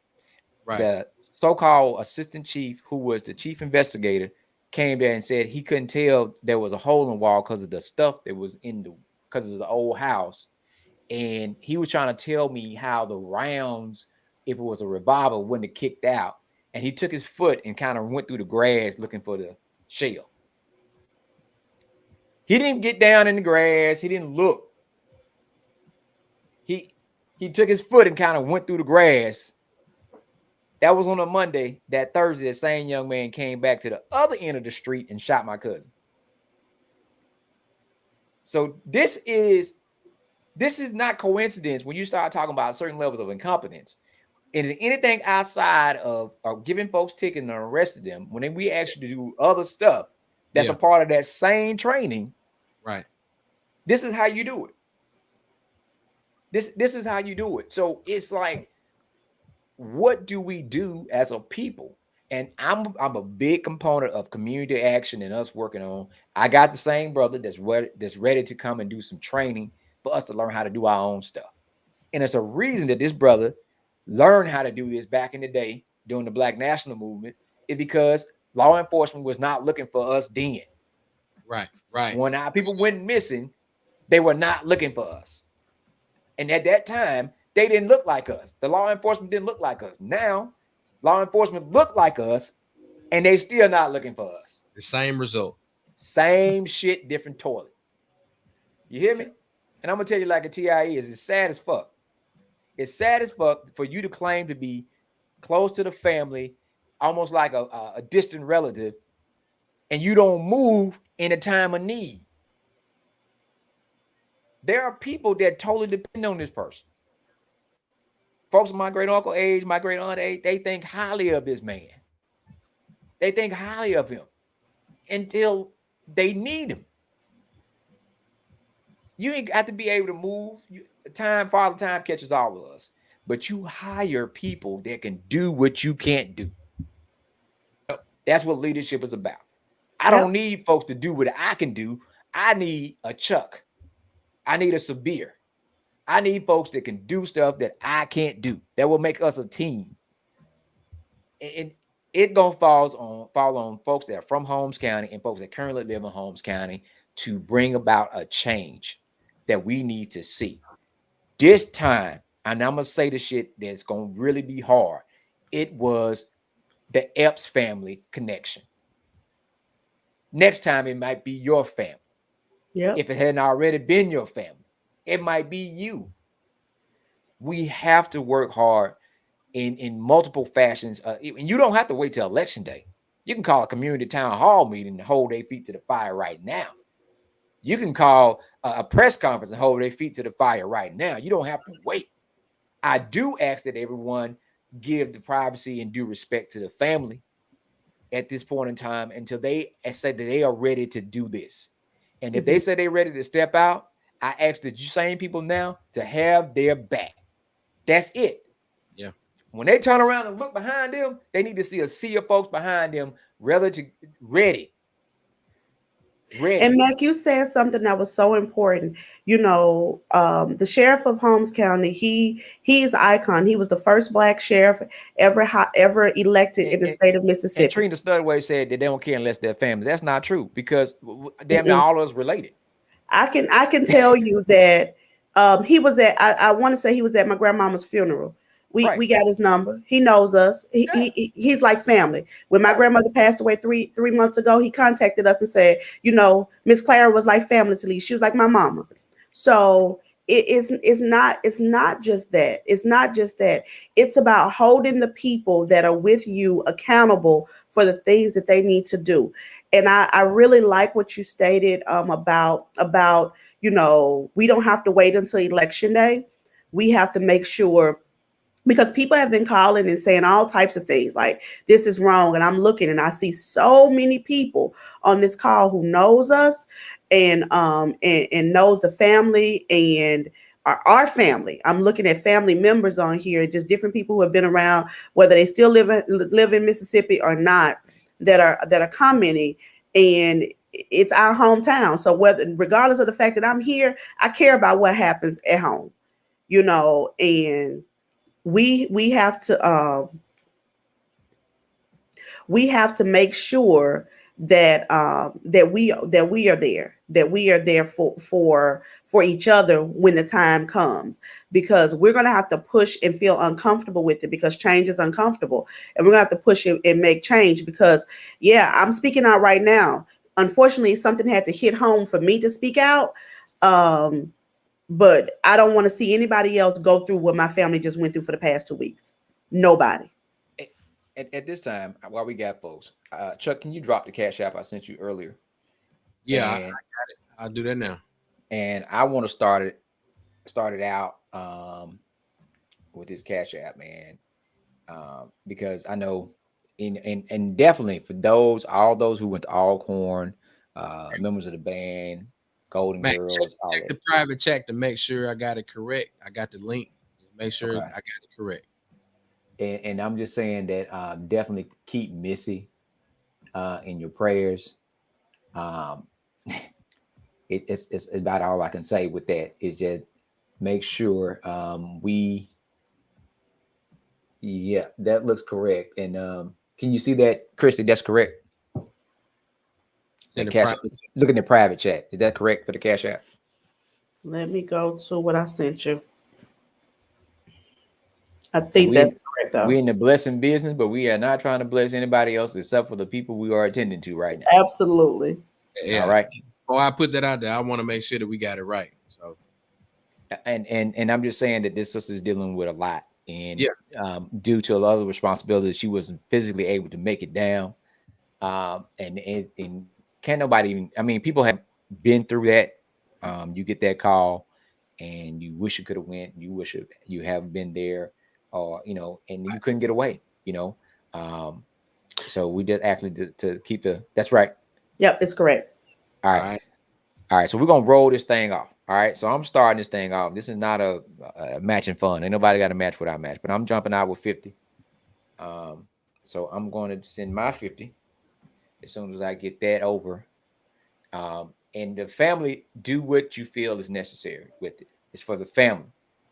Right. The so-called assistant chief, who was the chief investigator, came there and said he couldn't tell there was a hole in the wall because of the stuff that was because of the old house. And he was trying to tell me how the rounds, if it was a revolver, wouldn't have kicked out. And he took his foot and kind of went through the grass looking for the shell. He didn't get down in the grass. He didn't look. He took his foot and kind of went through the grass. That was on a Monday. That Thursday, the same young man came back to the other end of the street and shot my cousin. So this is not coincidence when you start talking about certain levels of incompetence. And anything outside of giving folks tickets and arresting them, when we actually do other stuff that's a part of that same training, right? This is how you do it. This is how you do it. So it's like, what do we do as a people? And I'm a big component of community action and us working on. I got the same brother that's ready to come and do some training for us to learn how to do our own stuff. And it's a reason that this brother learned how to do this back in the day during the Black National Movement, is because law enforcement was not looking for us then. Right. When our people went missing, they were not looking for us. And at that time, they didn't look like us. The law enforcement didn't look like us. Now, law enforcement look like us, and they still not looking for us. The same result. Same shit, different toilet. You hear me? And I'm going to tell you like a TIE is, it's sad as fuck. It's sad as fuck for you to claim to be close to the family, almost like a distant relative, and you don't move in a time of need. There are people that totally depend on this person. Folks of my great uncle age, my great aunt age, they think highly of this man. They think highly of him until they need him. You ain't got to be able to move. Father time catches all of us. But you hire people that can do what you can't do. That's what leadership is about. I don't need folks to do what I can do. I need a Chuck. I need a Sabir. I need folks that can do stuff that I can't do. That will make us a team. And it gonna fall on folks that are from Holmes County and folks that currently live in Holmes County to bring about a change that we need to see. This time, and I'm gonna say the shit that's gonna really be hard. It was the Epps family connection. Next time, it might be your family. Yeah. If it hadn't already been your family, it might be you. We have to work hard in multiple fashions. And you don't have to wait till election day. You can call a community town hall meeting and hold their feet to the fire right now. You can call a press conference and hold their feet to the fire right now. You don't have to wait. I do ask that everyone give the privacy and due respect to the family at this point in time until they say that they are ready to do this. And if they say they're ready to step out, I ask the same people now to have their back. That's it. Yeah. When they turn around and look behind them, they need to see a sea of folks behind them ready. Ready. And Mac, you said something that was so important. You know, the sheriff of Holmes County, he's icon. He was the first black sheriff ever elected in the state of And Mississippi. Trina Studway said that they don't care unless they're family. That's not true because damn near Mm-mm. all of us related. I can tell you that he was at. I want to say he was at my grandmama's funeral. We Right. got his number. He knows us. Yeah. He's like family. When my grandmother passed away three months ago, he contacted us and said, you know, Miss Clara was like family to me. She was like my mama. So it's not just that. It's not just that. It's about holding the people that are with you accountable for the things that they need to do. And I really like what you stated about, you know, we don't have to wait until election day. We have to make sure, because people have been calling and saying all types of things like this is wrong, and I'm looking and I see so many people on this call who knows us and knows the family and our family. I'm looking at family members on here, just different people who have been around, whether they still live in Mississippi or not, that are commenting. And it's our hometown, so whether regardless of the fact that I'm here, I care about what happens at home, you know. And we have to make sure that we are there for each other when the time comes, because we're going to have to push and feel uncomfortable with it, because change is uncomfortable, and we're going to have to push it and make change. Because yeah, I'm speaking out right now. Unfortunately, something had to hit home for me to speak out. But I don't want to see anybody else go through what my family just went through for the past 2 weeks. Nobody. At this time, while we got folks, Chuck, can you drop the cash app I sent you earlier? Yeah, I got it. I'll do that now. And I want to start it out with this cash app, man, because I know, and definitely for all those who went to Alcorn, members of the band, Golden Mac, Girls, check the private chat to make sure I got it correct. I got the link. Make sure I got it correct. And I'm just saying that definitely keep Missy in your prayers. It's about all I can say with that. Is just make sure that looks correct. And can you see that, Christy? That's correct. Look in the private chat. Is that correct for the cash app? Let me go to what I sent you. I think that's correct, though. We're in the blessing business, but we are not trying to bless anybody else except for the people we are attending to right now. Absolutely. Yeah. All right. Before I put that out there, I want to make sure that we got it right. So, and I'm just saying that this sister is dealing with a lot, and due to a lot of responsibilities, she wasn't physically able to make it down. And can't nobody even. I mean, people have been through that. You get that call, and you wish you could have went. You wish you haven't been there. Or and you couldn't get away, so we just actually to keep that's right. Yep, it's correct. All right. So we're gonna roll this thing off. All right. So I'm starting this thing off. This is not a matching fun. Ain't nobody got a match without match, but I'm jumping out with 50. So I'm going to send my 50 as soon as I get that over. And the family, do what you feel is necessary with it. It's for the family,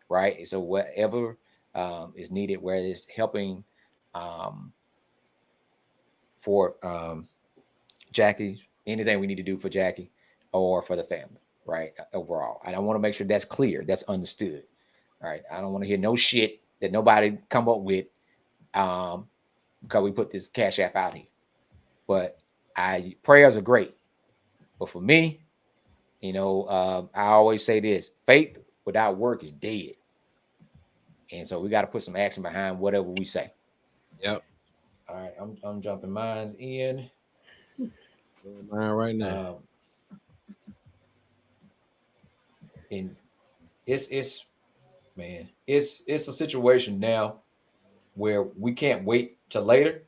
right? So whatever is needed, whether it's helping for Jackie, anything we need to do for Jackie or for the family, right? Overall, and I want to make sure that's clear, that's understood. All right, I don't want to hear no shit that nobody come up with because we put this cash app out here. But prayers are great, but for me, I always say this: faith without work is dead. And so we got to put some action behind whatever we say. Yep. All right, I'm jumping mines in. Mine right now. And it's a situation now where we can't wait till later,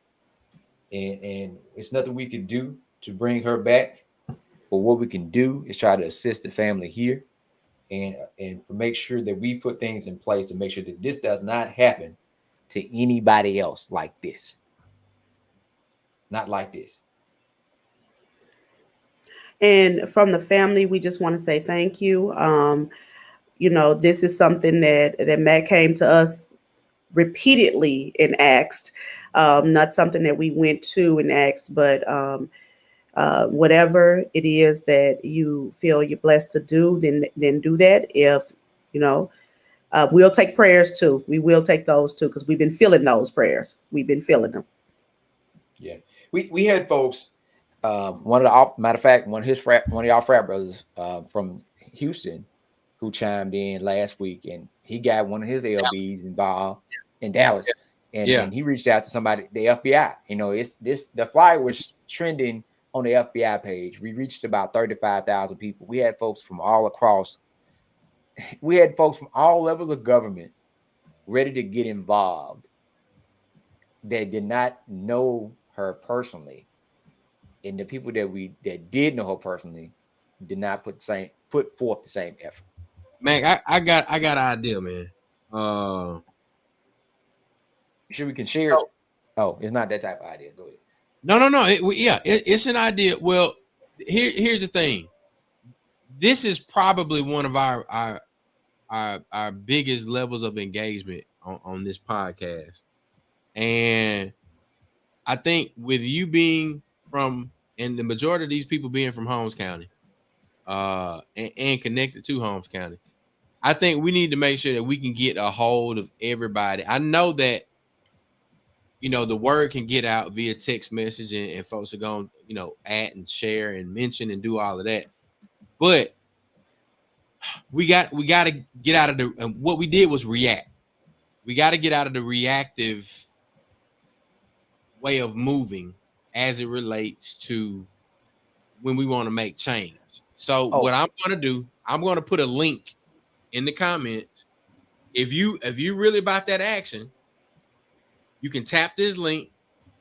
and it's nothing we can do to bring her back. But what we can do is try to assist the family here. And make sure that we put things in place to make sure that this does not happen to anybody else like this. Not like this. And from the family, we just want to say thank you. This is something that Matt came to us repeatedly and asked. Not something that we went to and asked, but whatever it is that you feel you're blessed to do, then do that. If you know, we'll take prayers too. We will take those too because we've been feeling those prayers. We've been feeling them. Yeah, we had folks. Matter of fact, one of y'all frat brothers from Houston, who chimed in last week, and he got one of his LBs involved in Dallas, and he reached out to somebody, the FBI. The flyer was trending on the FBI page. We reached about 35,000 people. We had folks from all across. We had folks from all levels of government ready to get involved. They did not know her personally. And the people that did know her personally did not put forth the same effort. Man, I got an idea, man. Sure we can share it? Oh, it's not that type of idea. Go ahead. No. It's an idea. Well, here's the thing. This is probably one of our biggest levels of engagement on this podcast. And I think with you being from, and the majority of these people being from Holmes County, and connected to Holmes County, I think we need to make sure that we can get a hold of everybody. I know that, the word can get out via text message and folks are going to, add and share and mention and do all of that. But we got to get out of what we did was react. We got to get out of the reactive way of moving as it relates to when we want to make change. So what I'm going to do, I'm going to put a link in the comments. If you really about that action, you can tap this link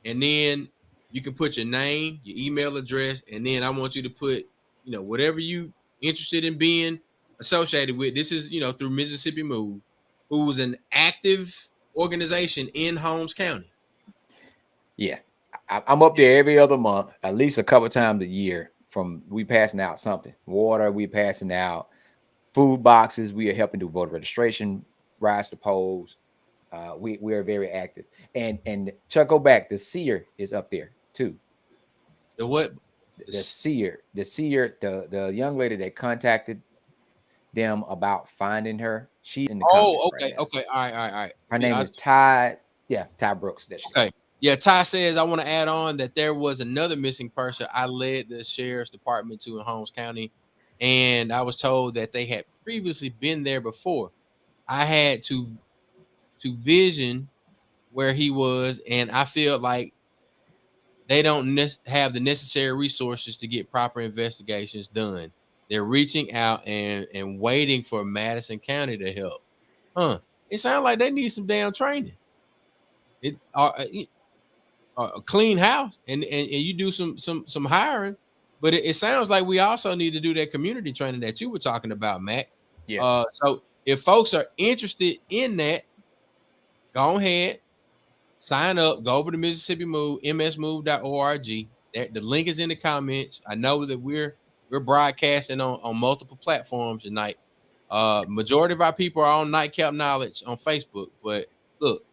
and then you can put your name, your email address, and then I want you to put, whatever you interested in being associated with. This is, through Mississippi Move, who's an active organization in Holmes County. Yeah. I'm up there every other month, at least a couple times a year. We passing out something, water, we passing out food boxes, we are helping do voter registration, rise to polls. We are very active. And Chuck, go back. The seer is up there too. The what? The seer, the young lady that contacted them about finding her. She's in the comments. Okay. Right Okay. All right. Her name is Ty. Yeah, Ty Brooks. Okay. Yeah, Ty says, I want to add on that there was another missing person I led the sheriff's department to in Holmes County, and I was told that they had previously been there before. I had to vision where he was, and I feel like they don't have the necessary resources to get proper investigations done. They're reaching out and waiting for Madison County to help. It sounds like they need some damn training. A clean house and you do some hiring, but it sounds like we also need to do that community training that you were talking about, Mac. Yeah. So if folks are interested in that, go ahead, sign up, go over to Mississippi Move, msmove.org. The link is in the comments. I know that we're broadcasting on multiple platforms tonight. Majority of our people are on Nightcap Knowledge on Facebook, but look,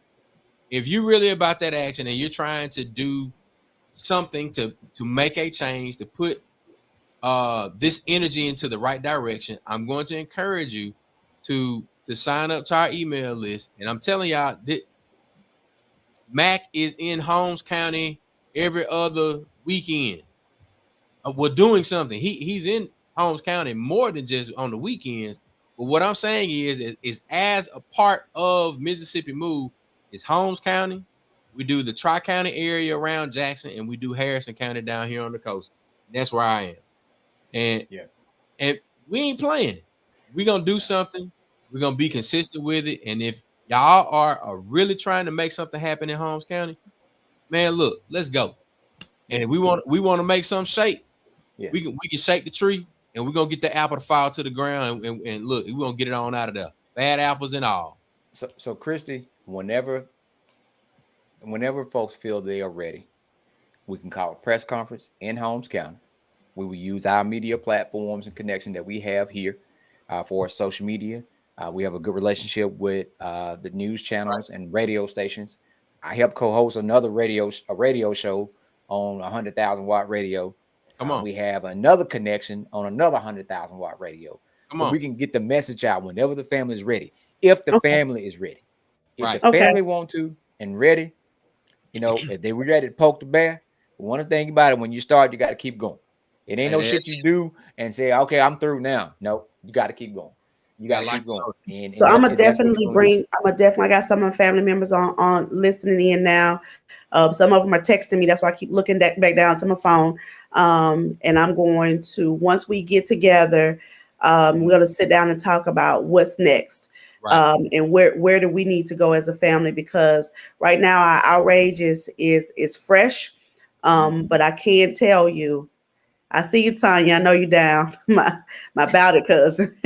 if you're really about that action and you're trying to do something to make a change, to put this energy into the right direction, I'm going to encourage you to sign up to our email list. And I'm telling y'all that Mac is in Holmes County every other weekend. We're doing something. He's in Holmes County more than just on the weekends. But what I'm saying is as a part of Mississippi Move, it's Holmes County. We do the Tri-County area around Jackson, and we do Harrison County down here on the coast. That's where I am. And we ain't playing. We're going to do something. We're going to be consistent with it. And if y'all are really trying to make something happen in Holmes County, man, look, let's go. And we want to make something shake. Yeah. We can shake the tree, and we're going to get the apple to fall to the ground. And look, we're going to get it on out of there. Bad apples and all. So Christy, whenever folks feel they are ready, we can call a press conference in Holmes County. We will use our media platforms and connection that we have here for social media. We have a good relationship with the news channels and radio stations. I help co-host a radio show on 100,000 watt radio. Come on. We have another connection on another 100,000 watt radio. So we can get the message out whenever the family is ready. If the family is ready, if the family want to and ready, if they were ready to poke the bear, one thing about it, when you start, you got to keep going. It ain't no shit you do and say, okay, I'm through now. No, you got to keep going. You got to keep going. So I'm gonna definitely I got some of my family members on listening in now. Some of them are texting me. That's why I keep looking back down to my phone. And I'm going to, once we get together, we're gonna sit down and talk about what's next. And where do we need to go as a family? Because right now our outrage is fresh. But I can tell you, I see you, Tanya. I know you down. my about it cousin.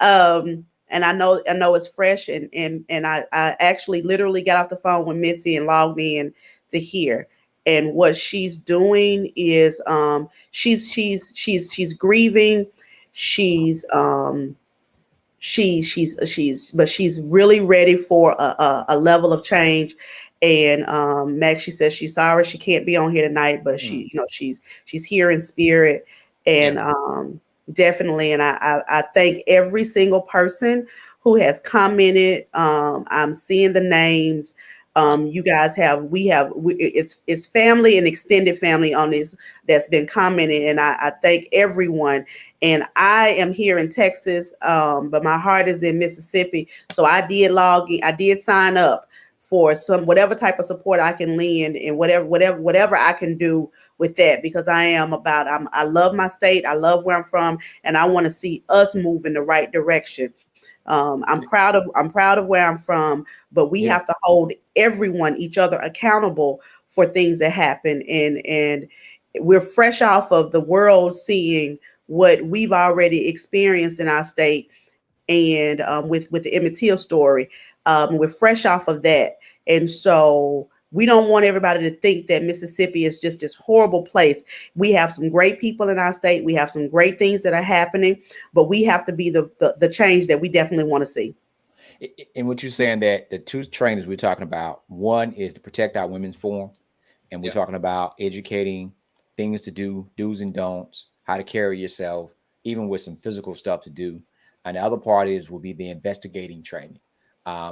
And I know it's fresh, and I actually literally got off the phone with Missy and logged in to hear. And what she's doing is she's grieving. She's really ready for a level of change. And Max, she says she's sorry she can't be on here tonight, but she's here in spirit. And definitely, and I thank every single person who has commented. I'm seeing the names. You guys it's family and extended family on this that's been commenting, and I thank everyone. And I am here in Texas, but my heart is in Mississippi. So I did log in, I did sign up for some whatever type of support I can lend, and whatever I can do with that, because I love my state, I love where I'm from, and I want to see us move in the right direction. I'm proud of where I'm from, but we have to hold each other accountable for things that happen, and we're fresh off of the world seeing what we've already experienced in our state, and with the Emmett Till story. We're fresh off of that. And so we don't want everybody to think that Mississippi is just this horrible place. We have some great people in our state. We have some great things that are happening, but we have to be the change that we definitely want to see. And what you're saying, that the two trainers we're talking about, one is the Protect Our Women's Forum, and we're talking about educating things to do, do's and don'ts, how to carry yourself, even with some physical stuff to do. And the other part will be the investigating training.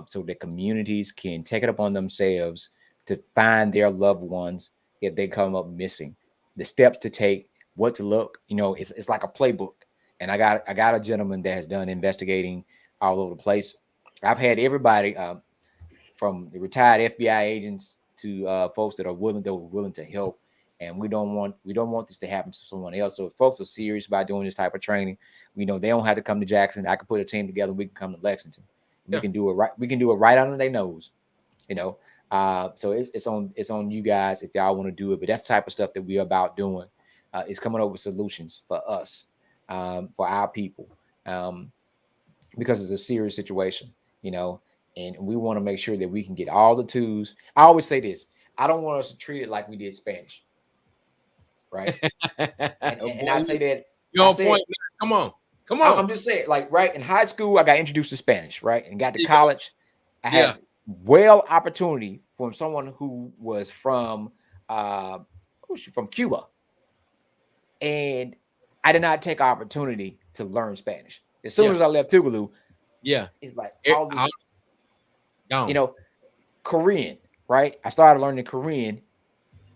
So that communities can take it upon themselves to find their loved ones if they come up missing, the steps to take, what to look. It's like a playbook. And I got a gentleman that has done investigating all over the place. I've had everybody from the retired FBI agents to folks that were willing to help. And we don't want this to happen to someone else. So if folks are serious about doing this type of training, they don't have to come to Jackson. I can put a team together. We can come to Lexington. We can do it right. We can do it right under their nose, So it's on you guys if y'all want to do it. But that's the type of stuff that we're about doing. Is coming up with solutions for us, for our people, because it's a serious situation, and we want to make sure that we can get all the tools. I always say this: I don't want us to treat it like we did Spanish, right? and I say that. You're on point. Come on. I'm just saying, in high school, I got introduced to Spanish, right? And got to college. I had opportunity from someone who was from Cuba. And I did not take opportunity to learn Spanish. As soon as I left Tougaloo, it's like all this, Korean, right? I started learning Korean,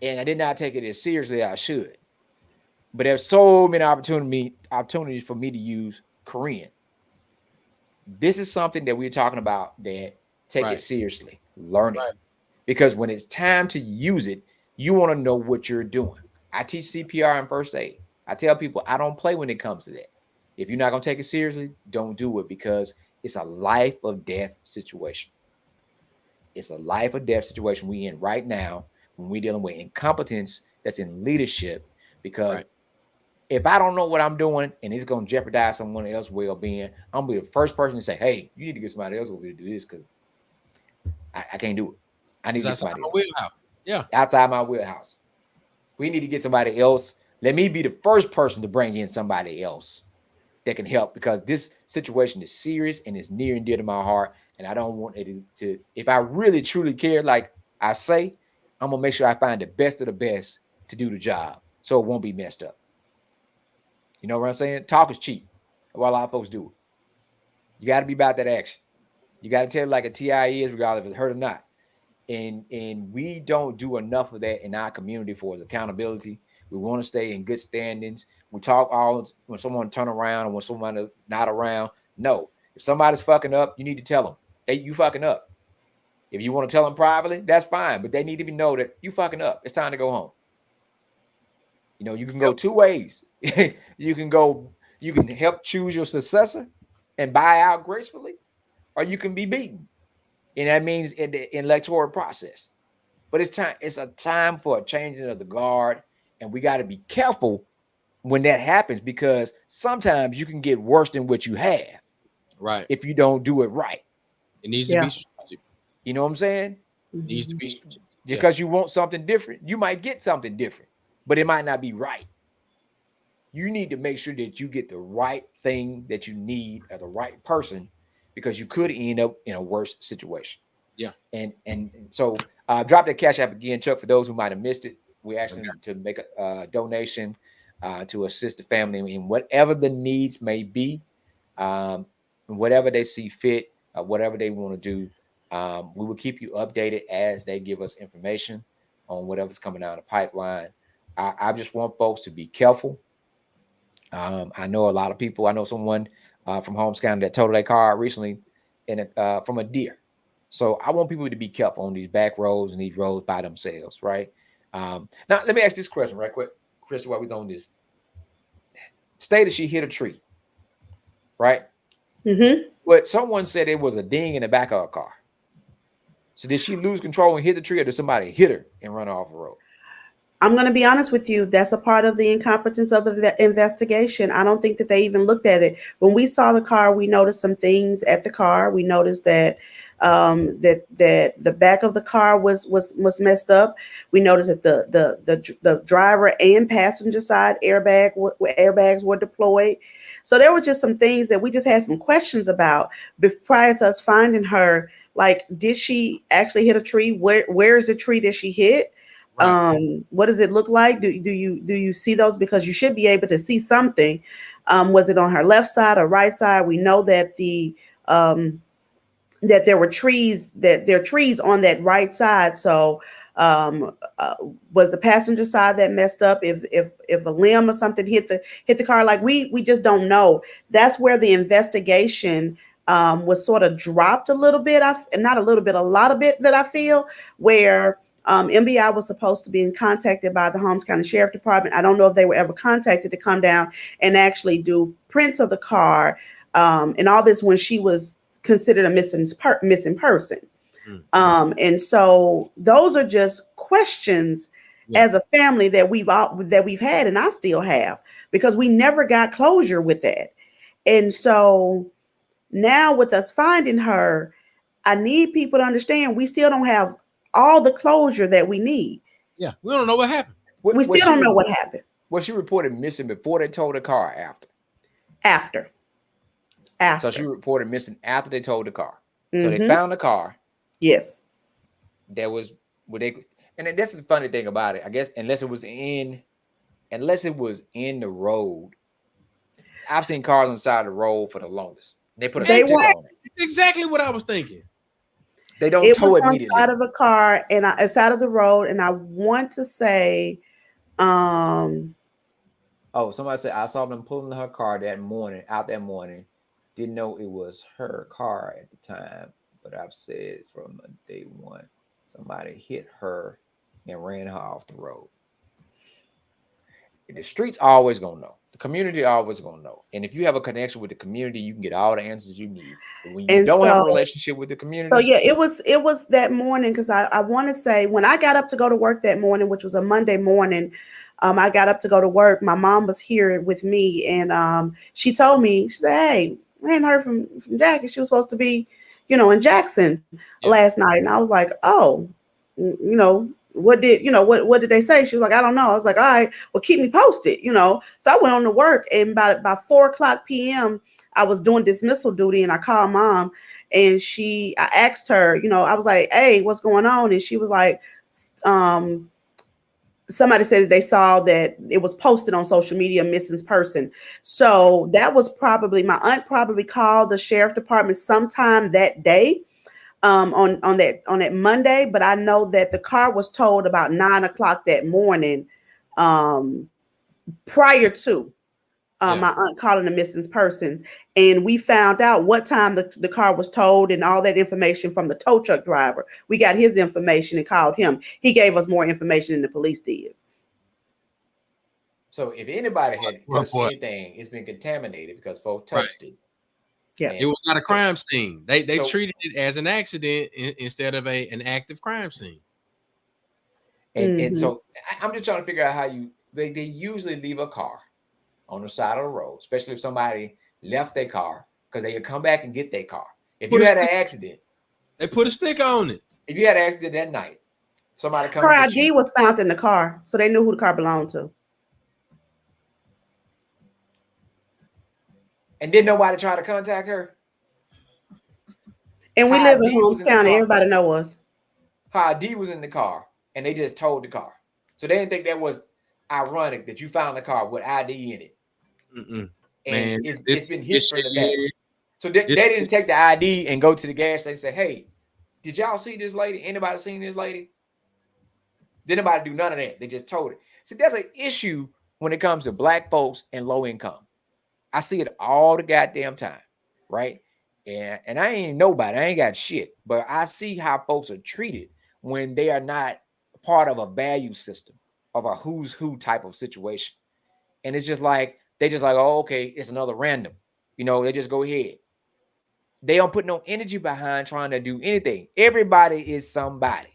and I did not take it as seriously as I should. But there's so many opportunities for me to use Korean. This is something that we're talking about, that take it seriously, learn it. Because when it's time to use it, you want to know what you're doing. I teach CPR and first aid. I tell people I don't play when it comes to that. If you're not going to take it seriously, don't do it, because it's a life or death situation. It's a life or death situation we're in right now when we're dealing with incompetence that's in leadership, because if I don't know what I'm doing and it's going to jeopardize someone else's well-being, I'm going to be the first person to say, hey, you need to get somebody else over here to do this, because I can't do it. I need to get somebody else. Yeah. Outside my wheelhouse. We need to get somebody else Let me be the first person to bring in somebody else that can help, because this situation is serious and it's near and dear to my heart. And I don't want it to, if I really truly care, like I say, I'm gonna make sure I find the best of the best to do the job so it won't be messed up. You know what I'm saying? Talk is cheap. Well, a lot of folks do it. You got to be about that action. You got to tell it like a TI is, regardless if it's hurt or not. And we don't do enough of that in our community for as accountability. We want to stay in good standings. We talk all when someone turn around and when someone is not around. No, if somebody's fucking up, you need to tell them, hey, you fucking up. If you want to tell them privately, that's fine, but they need to be know that you fucking up. It's time to go home. You know, you can go two ways. You can help choose your successor and buy out gracefully, or you can be beaten. And that means in the electoral process. But it's a time for a changing of the guard, and we got to be careful when that happens, because sometimes you can get worse than what you have. Right. If you don't do it right. It needs to be strategic. You know what I'm saying? It needs to be strategic. Because you want something different, you might get something different, but it might not be right. You need to make sure that you get the right thing that you need at the right person, because you could end up in a worse situation. Yeah. And so drop that Cash App again, Chuck, for those who might have missed it. We're asking to make a donation to assist the family in whatever the needs may be, whatever they see fit, whatever they want to do. We will keep you updated as they give us information on whatever's coming down the pipeline. I just want folks to be careful. I know a lot of people. I know someone from Holmes County that totaled their car recently from a deer. So I want people to be careful on these back roads and these roads by themselves, right? Now, let me ask this question right quick, Chris, while we're on this. Stated she hit a tree, right? Mm-hmm. But someone said it was a ding in the back of her car. So did she lose control and hit the tree, or did somebody hit her and run off the road? I'm going to be honest with you. That's a part of the incompetence of the investigation. I don't think that they even looked at it. When we saw the car, we noticed some things at the car. We noticed that that the back of the car was messed up. We noticed that the driver and passenger side airbags were deployed. So there were just some things that we just had some questions about prior to us finding her. Like, did she actually hit a tree? Where is the tree that she hit? Right. What does it look like? Do you see those? Because you should be able to see something. Was it on her left side or right side? We know that that there were trees, that there are trees on that right side. So was the passenger side that messed up? If a limb or something hit the car, like we just don't know. That's where the investigation was sort of dropped a little bit. Not a little bit, a lot of bit that I feel, where MBI was supposed to be contacted by the Holmes County Sheriff Department. I don't know if they were ever contacted to come down and actually do prints of the car and all this when she was considered a missing person. And so those are just questions as a family that we've had, and I still have, because we never got closure with that. And so now with us finding her, I need people to understand we still don't have all the closure that we need. Yeah, we don't know what happened. We still don't know what happened. Was she reported missing before they towed the car, after? After. So she reported missing after they towed the car. So they found the car. Yes. There was and that's the funny thing about it, I guess, unless it was in the road. I've seen cars on the side of the road for the longest. They put a sticker on it. It's exactly what I was thinking. They don't tow it immediately. Out of a car and it's out of the road, and I want to say, somebody said I saw them pulling her car out that morning. Didn't know it was her car at the time, but I've said from day one, somebody hit her and ran her off the road. The streets always gonna know. The community always gonna know. And if you have a connection with the community, you can get all the answers you need. But when you don't have a relationship with the community. So yeah, it was that morning, because I want to say when I got up to go to work that morning, which was a Monday morning, I got up to go to work. My mom was here with me, and she told me, she said, "Hey, I hadn't heard from Jackie. She was supposed to be, in Jackson last night." And I was like, "Oh, what did they say? She was like, I don't know. I was like, all right, well, keep me posted, So I went on to work, and by 4:00 p.m. I was doing dismissal duty, and I called mom, and I asked her, I was like, hey, what's going on? And she was like, somebody said that they saw that it was posted on social media, missing person. So that was my aunt probably called the sheriff department sometime that day, on that Monday. But I know that the car was towed about 9:00 that morning, prior to my aunt calling a missing person. And we found out what time the car was towed and all that information from the tow truck driver. We got his information and called him. He gave us more information than the police did. So if anybody had touched anything, it's been contaminated because folks touched it. Yeah, it was not a crime scene. They treated it as an accident instead of an active crime scene. And so I'm just trying to figure out how they usually leave a car on the side of the road, especially if somebody left their car, because they could come back and get their car. If you had an accident, they put a stick on it. If you had an accident that night, somebody come. Her ID was found in the car, so they knew who the car belonged to. And didn't nobody try to contact her? And we live in Holmes County. Everybody know us. Her ID was in the car, and they just towed the car. So they didn't think that was ironic that you found the car with ID in it. And man, it's been hit from the back. So they didn't take the ID and go to the gas station and say, hey, did y'all see this lady? Anybody seen this lady? Didn't nobody do none of that. They just told it. See, there's an issue when it comes to Black folks and low income. I see it all the goddamn time, right? And I ain't nobody. I ain't got shit. But I see how folks are treated when they are not part of a value system, of a who's who type of situation. And it's just like, oh, okay, it's another random. They just go ahead. They don't put no energy behind trying to do anything. Everybody is somebody.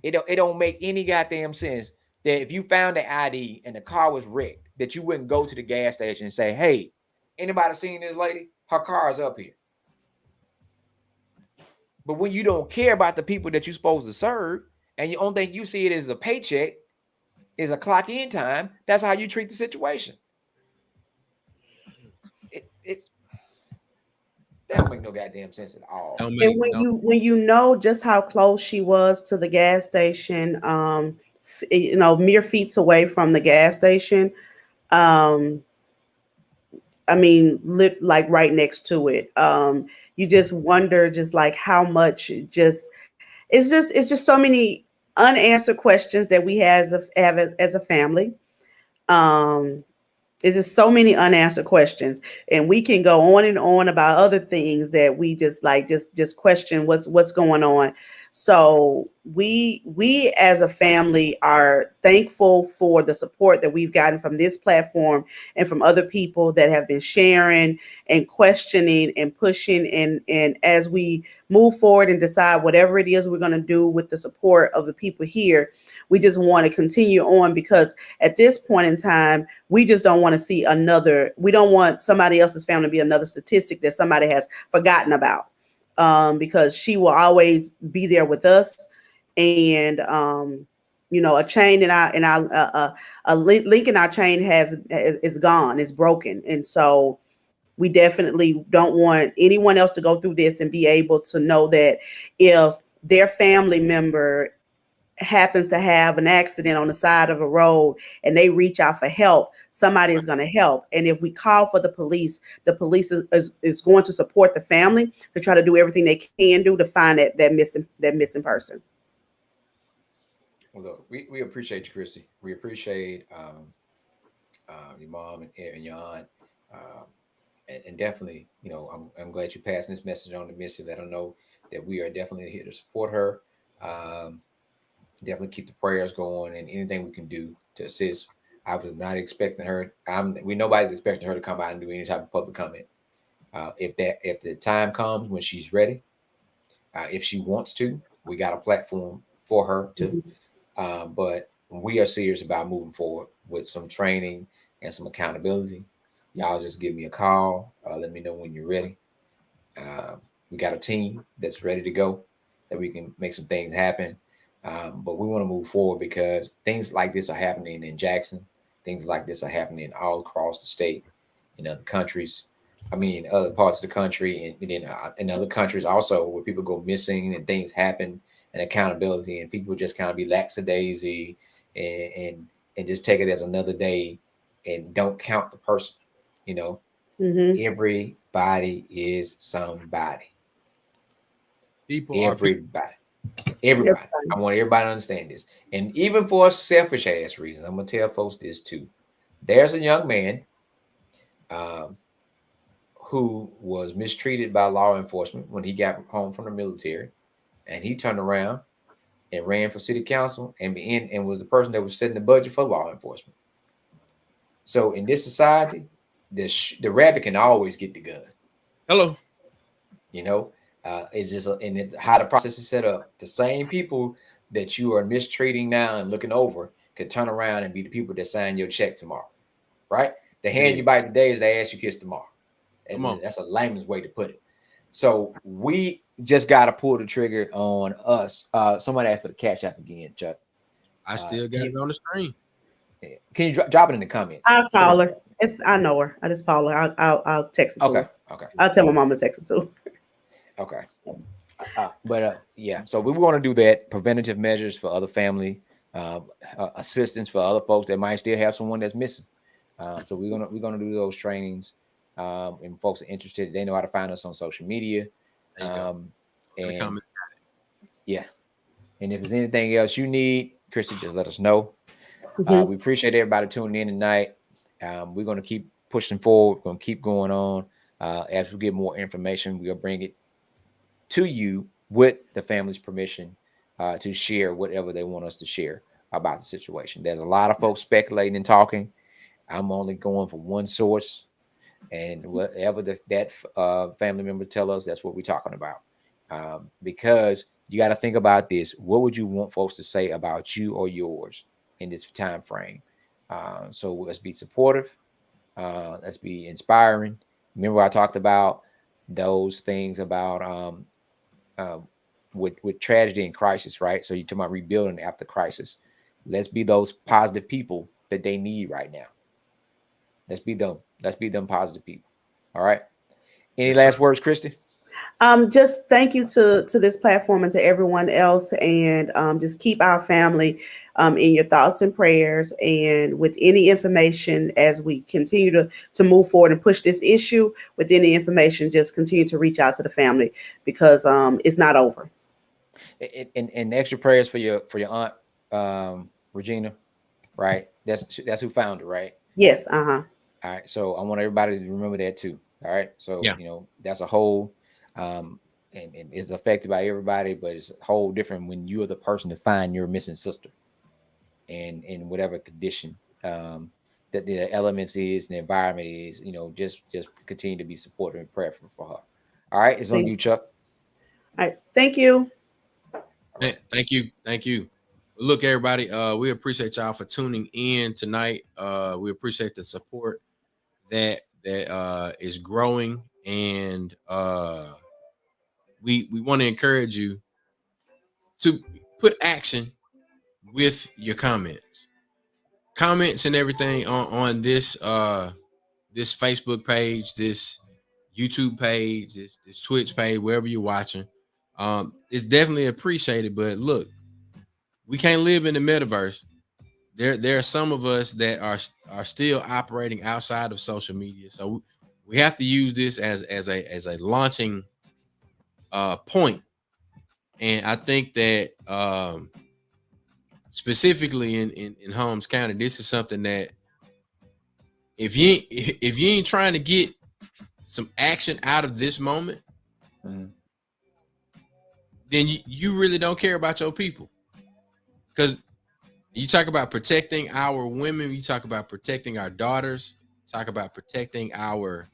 It don't make any goddamn sense that if you found the ID and the car was wrecked, that you wouldn't go to the gas station and say, hey, anybody seen this lady? Her car is up here. But when you don't care about the people that you're supposed to serve, and you only think you see it as a paycheck, is a clock in time, that's how you treat the situation. That don't make no goddamn sense at all. And when you know just how close she was to the gas station, mere feet away from the gas station, like right next to it, you just wonder, just like how much. It's just so many unanswered questions that we have as a family. It's just so many unanswered questions, and we can go on and on about other things that we just question what's going on. So we as a family are thankful for the support that we've gotten from this platform and from other people that have been sharing and questioning and pushing. And as we move forward and decide whatever it is we're going to do with the support of the people here, we just want to continue on, because at this point in time, we just don't want to see we don't want somebody else's family to be another statistic that somebody has forgotten about. Because she will always be there with us, and a chain in our a link in our chain is gone, is broken, and so we definitely don't want anyone else to go through this and be able to know that if their family member happens to have an accident on the side of a road and they reach out for help, somebody is going to help. And if we call for the police is going to support the family to try to do everything they can do to find that missing person. Well, look, we appreciate you, Christy. We appreciate your mom and your aunt, and definitely, I'm glad you passed this message on to Missy. Let her know that we are definitely here to support her. Definitely keep the prayers going, and anything we can do to assist. I was not expecting her. Nobody's expecting her to come out and do any type of public comment. If the time comes when she's ready, if she wants to, we got a platform for her to. But we are serious about moving forward with some training and some accountability. Y'all just give me a call. Let me know when you're ready. We got a team that's ready to go, that we can make some things happen. But we want to move forward because things like this are happening in Jackson. Things like this are happening all across the state, in other countries. I mean, other parts of the country, and then in other countries also, where people go missing and things happen, and accountability, and people just kind of be lackadaisy and just take it as another day and don't count the person. You know, everybody is somebody. People everybody. Everybody. I want everybody to understand this. And even for selfish ass reasons, I'm gonna tell folks this too. There's a young man who was mistreated by law enforcement when he got home from the military, and he turned around and ran for city council and was the person that was setting the budget for law enforcement. So in this society, the rabbit can always get the gun. Hello. You know, it's just and it's how the process is set up. The same people that you are mistreating now and looking over could turn around and be the people that sign your check tomorrow, right? The hand you bite today is the ass you kiss tomorrow. That's a layman's way to put it. So we just got to pull the trigger on us. Somebody asked for the cash app again, Chuck. I still got it on the screen. Can you drop it in the comments? I'll call her. I know her. I just call her. I'll text her. Okay. Okay. I'll tell my mom to text her too. Okay. Yeah. So we want to do that. Preventative measures for other family, assistance for other folks that might still have someone that's missing. So we're gonna do those trainings. And folks are interested, they know how to find us on social media. And yeah. And if there's anything else you need, Christy, just let us know. We appreciate everybody tuning in tonight. We're going to keep pushing forward. We're going to keep going on. As we get more information, we'll bring it to you with the family's permission to share whatever they want us to share about the situation. There's a lot of folks speculating and talking. I'm only going for one source, and whatever that family member tell us, that's what we're talking about. Because you got to think about this. What would you want folks to say about you or yours in this time frame? So let's be supportive. Let's be inspiring. Remember, I talked about those things about with tragedy and crisis, right? So you're talking about rebuilding after crisis. Let's be those positive people that they need right now. Let's be them. Let's be them positive people. All right. Any last words, Christy? Just thank you to this platform and to everyone else, and just keep our family in your thoughts and prayers. And with any information, as we continue to move forward and push this issue, with any information, just continue to reach out to the family, because it's not over. And extra prayers for your aunt Regina, right? That's who found it, right? Yes. All right. So I want everybody to remember that too. All right. So that's a whole and it's affected by everybody, but it's a whole different when you are the person to find your missing sister, and in whatever condition that the elements is, the environment is, just continue to be supportive and prayerful for her. All right, it's on you, Chuck. All right, thank you. Thank you. Look, everybody, we appreciate y'all for tuning in tonight. We appreciate the support that is growing, and we want to encourage you to put action with your comments and everything on this this Facebook page, this YouTube page, this Twitch page, wherever you're watching. It's definitely appreciated. But look, we can't live in the metaverse. There are some of us that are still operating outside of social media, so we have to use this as a launching point. And I think that specifically in Holmes County, this is something that if you ain't trying to get some action out of this moment, then you really don't care about your people. Because you talk about protecting our women, you talk about protecting our daughters, talk about protecting our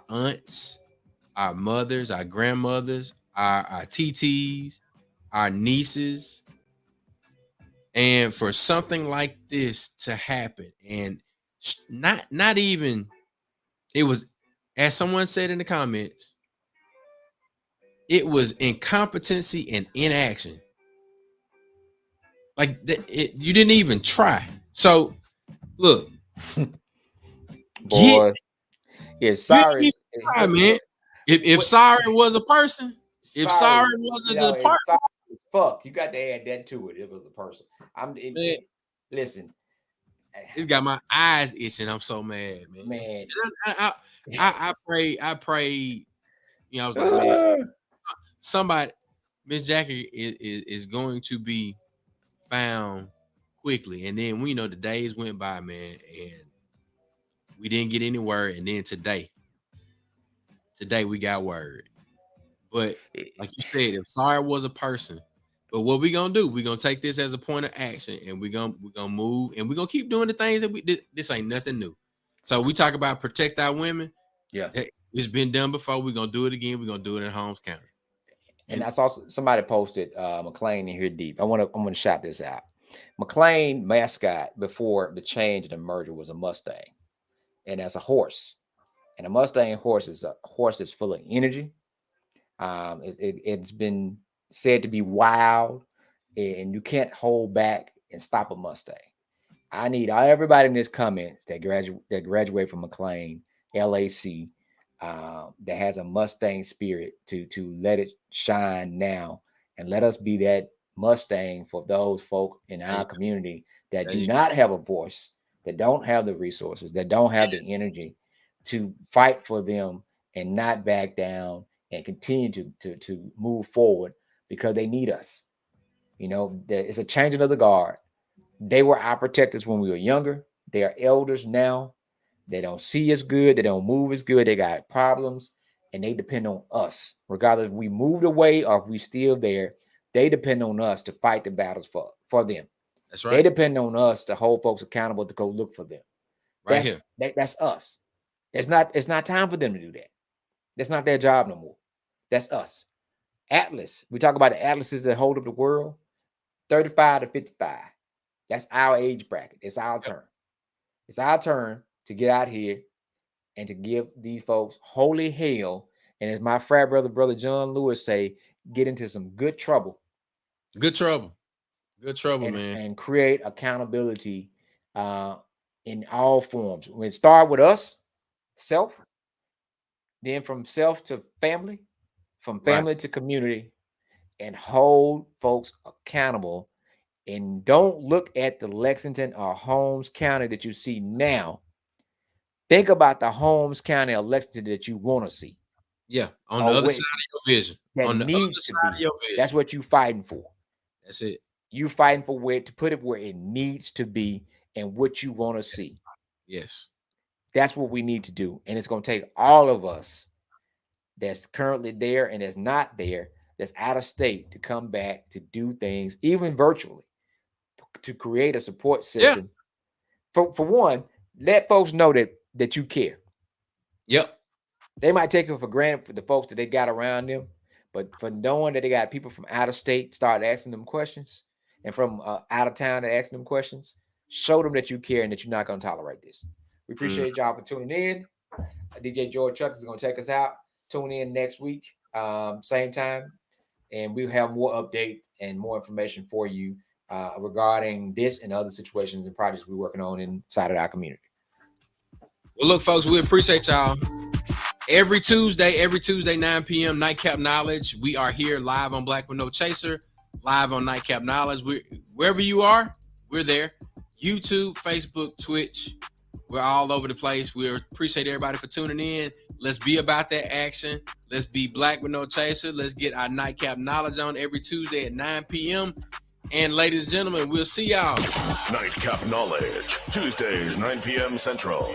aunts, our mothers, our grandmothers, our TTs, our nieces. And for something like this to happen, and not even, it was, as someone said in the comments, it was incompetency and inaction. Like you didn't even try. So look, Boy, yeah, sorry, try, man. If Siren was a person, if Siren wasn't the person, fuck, you got to add that to it. It was a person. Listen, it's got my eyes itching. I'm so mad, man. Man, I pray. You know, I was like, man, somebody, Miss Jackie is going to be found quickly. And then we know the days went by, man, and we didn't get any word. And then today we got word. But like you said, if Sire was a person, but what we gonna do? We gonna take this as a point of action, and we gonna move, and we gonna keep doing the things that we did. This ain't nothing new. So we talk about protect our women. Yeah, it's been done before. We're gonna do it again. We're gonna do it in Holmes County. And that's also somebody posted McLean in here deep. I'm gonna shout this out. McLean mascot before the change and the merger was a Mustang, and that's a horse. And a Mustang horse is a horse that's full of energy. It's been said to be wild, and you can't hold back and stop a Mustang. I need everybody in this comments that graduate from McLean, LAC, that has a Mustang spirit to let it shine now, and let us be that Mustang for those folk in our community that do not have a voice, that don't have the resources, that don't have the energy to fight for them and not back down and continue to move forward because they need us. You know, it's a changing of the guard. They were our protectors when we were younger. They are elders now. They don't see as good. They don't move as good. They got problems, and they depend on us. Regardless if we moved away or if we still there, they depend on us to fight the battles for them. That's right. They depend on us to hold folks accountable to go look for them. That's us. It's not time for them to do that. That's not their job no more. That's us. Atlas. We talk about the atlases that hold up the world. 35 to 55. That's our age bracket. It's our turn. It's our turn to get out here and to give these folks holy hell. And as my frat brother John Lewis say, get into some good trouble. Good trouble, man. And create accountability in all forms. When it start with us, self, then from self to family, from family to community, and hold folks accountable. And don't look at the Lexington or Holmes County that you see now. Think about the Holmes County or Lexington that you want to see. Yeah, on the other side of your vision. On the other side of your vision. That's what you're fighting for. That's it. You fighting for where to put it where it needs to be and what you want to see. Yes. That's what we need to do. And it's going to take all of us that's currently there and that's not there, that's out of state, to come back to do things, even virtually, to create a support system. Yeah. For one, let folks know that you care. Yep. They might take it for granted for the folks that they got around them, but for knowing that they got people from out of state start asking them questions, and from out of town to asking them questions, show them that you care and that you're not going to tolerate this. We appreciate y'all for tuning in. DJ George Chuck is going to take us out. Tune in next week, same time, and we'll have more updates and more information for you regarding this and other situations and projects we're working on inside of our community. Well, look, folks, we appreciate y'all. Every Tuesday, 9 p.m., Nightcap Knowledge. We are here live on Black with No Chaser, live on Nightcap Knowledge. Wherever you are, we're there. YouTube, Facebook, Twitch. We're all over the place. We appreciate everybody for tuning in. Let's be about that action. Let's be Black with No Chaser. Let's get our Nightcap Knowledge on every Tuesday at 9 p.m. And ladies and gentlemen, we'll see y'all. Nightcap Knowledge, Tuesdays, 9 p.m. Central.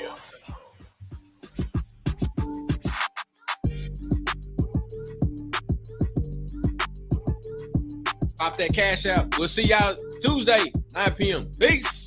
Pop that cash out. We'll see y'all Tuesday, 9 p.m. Peace.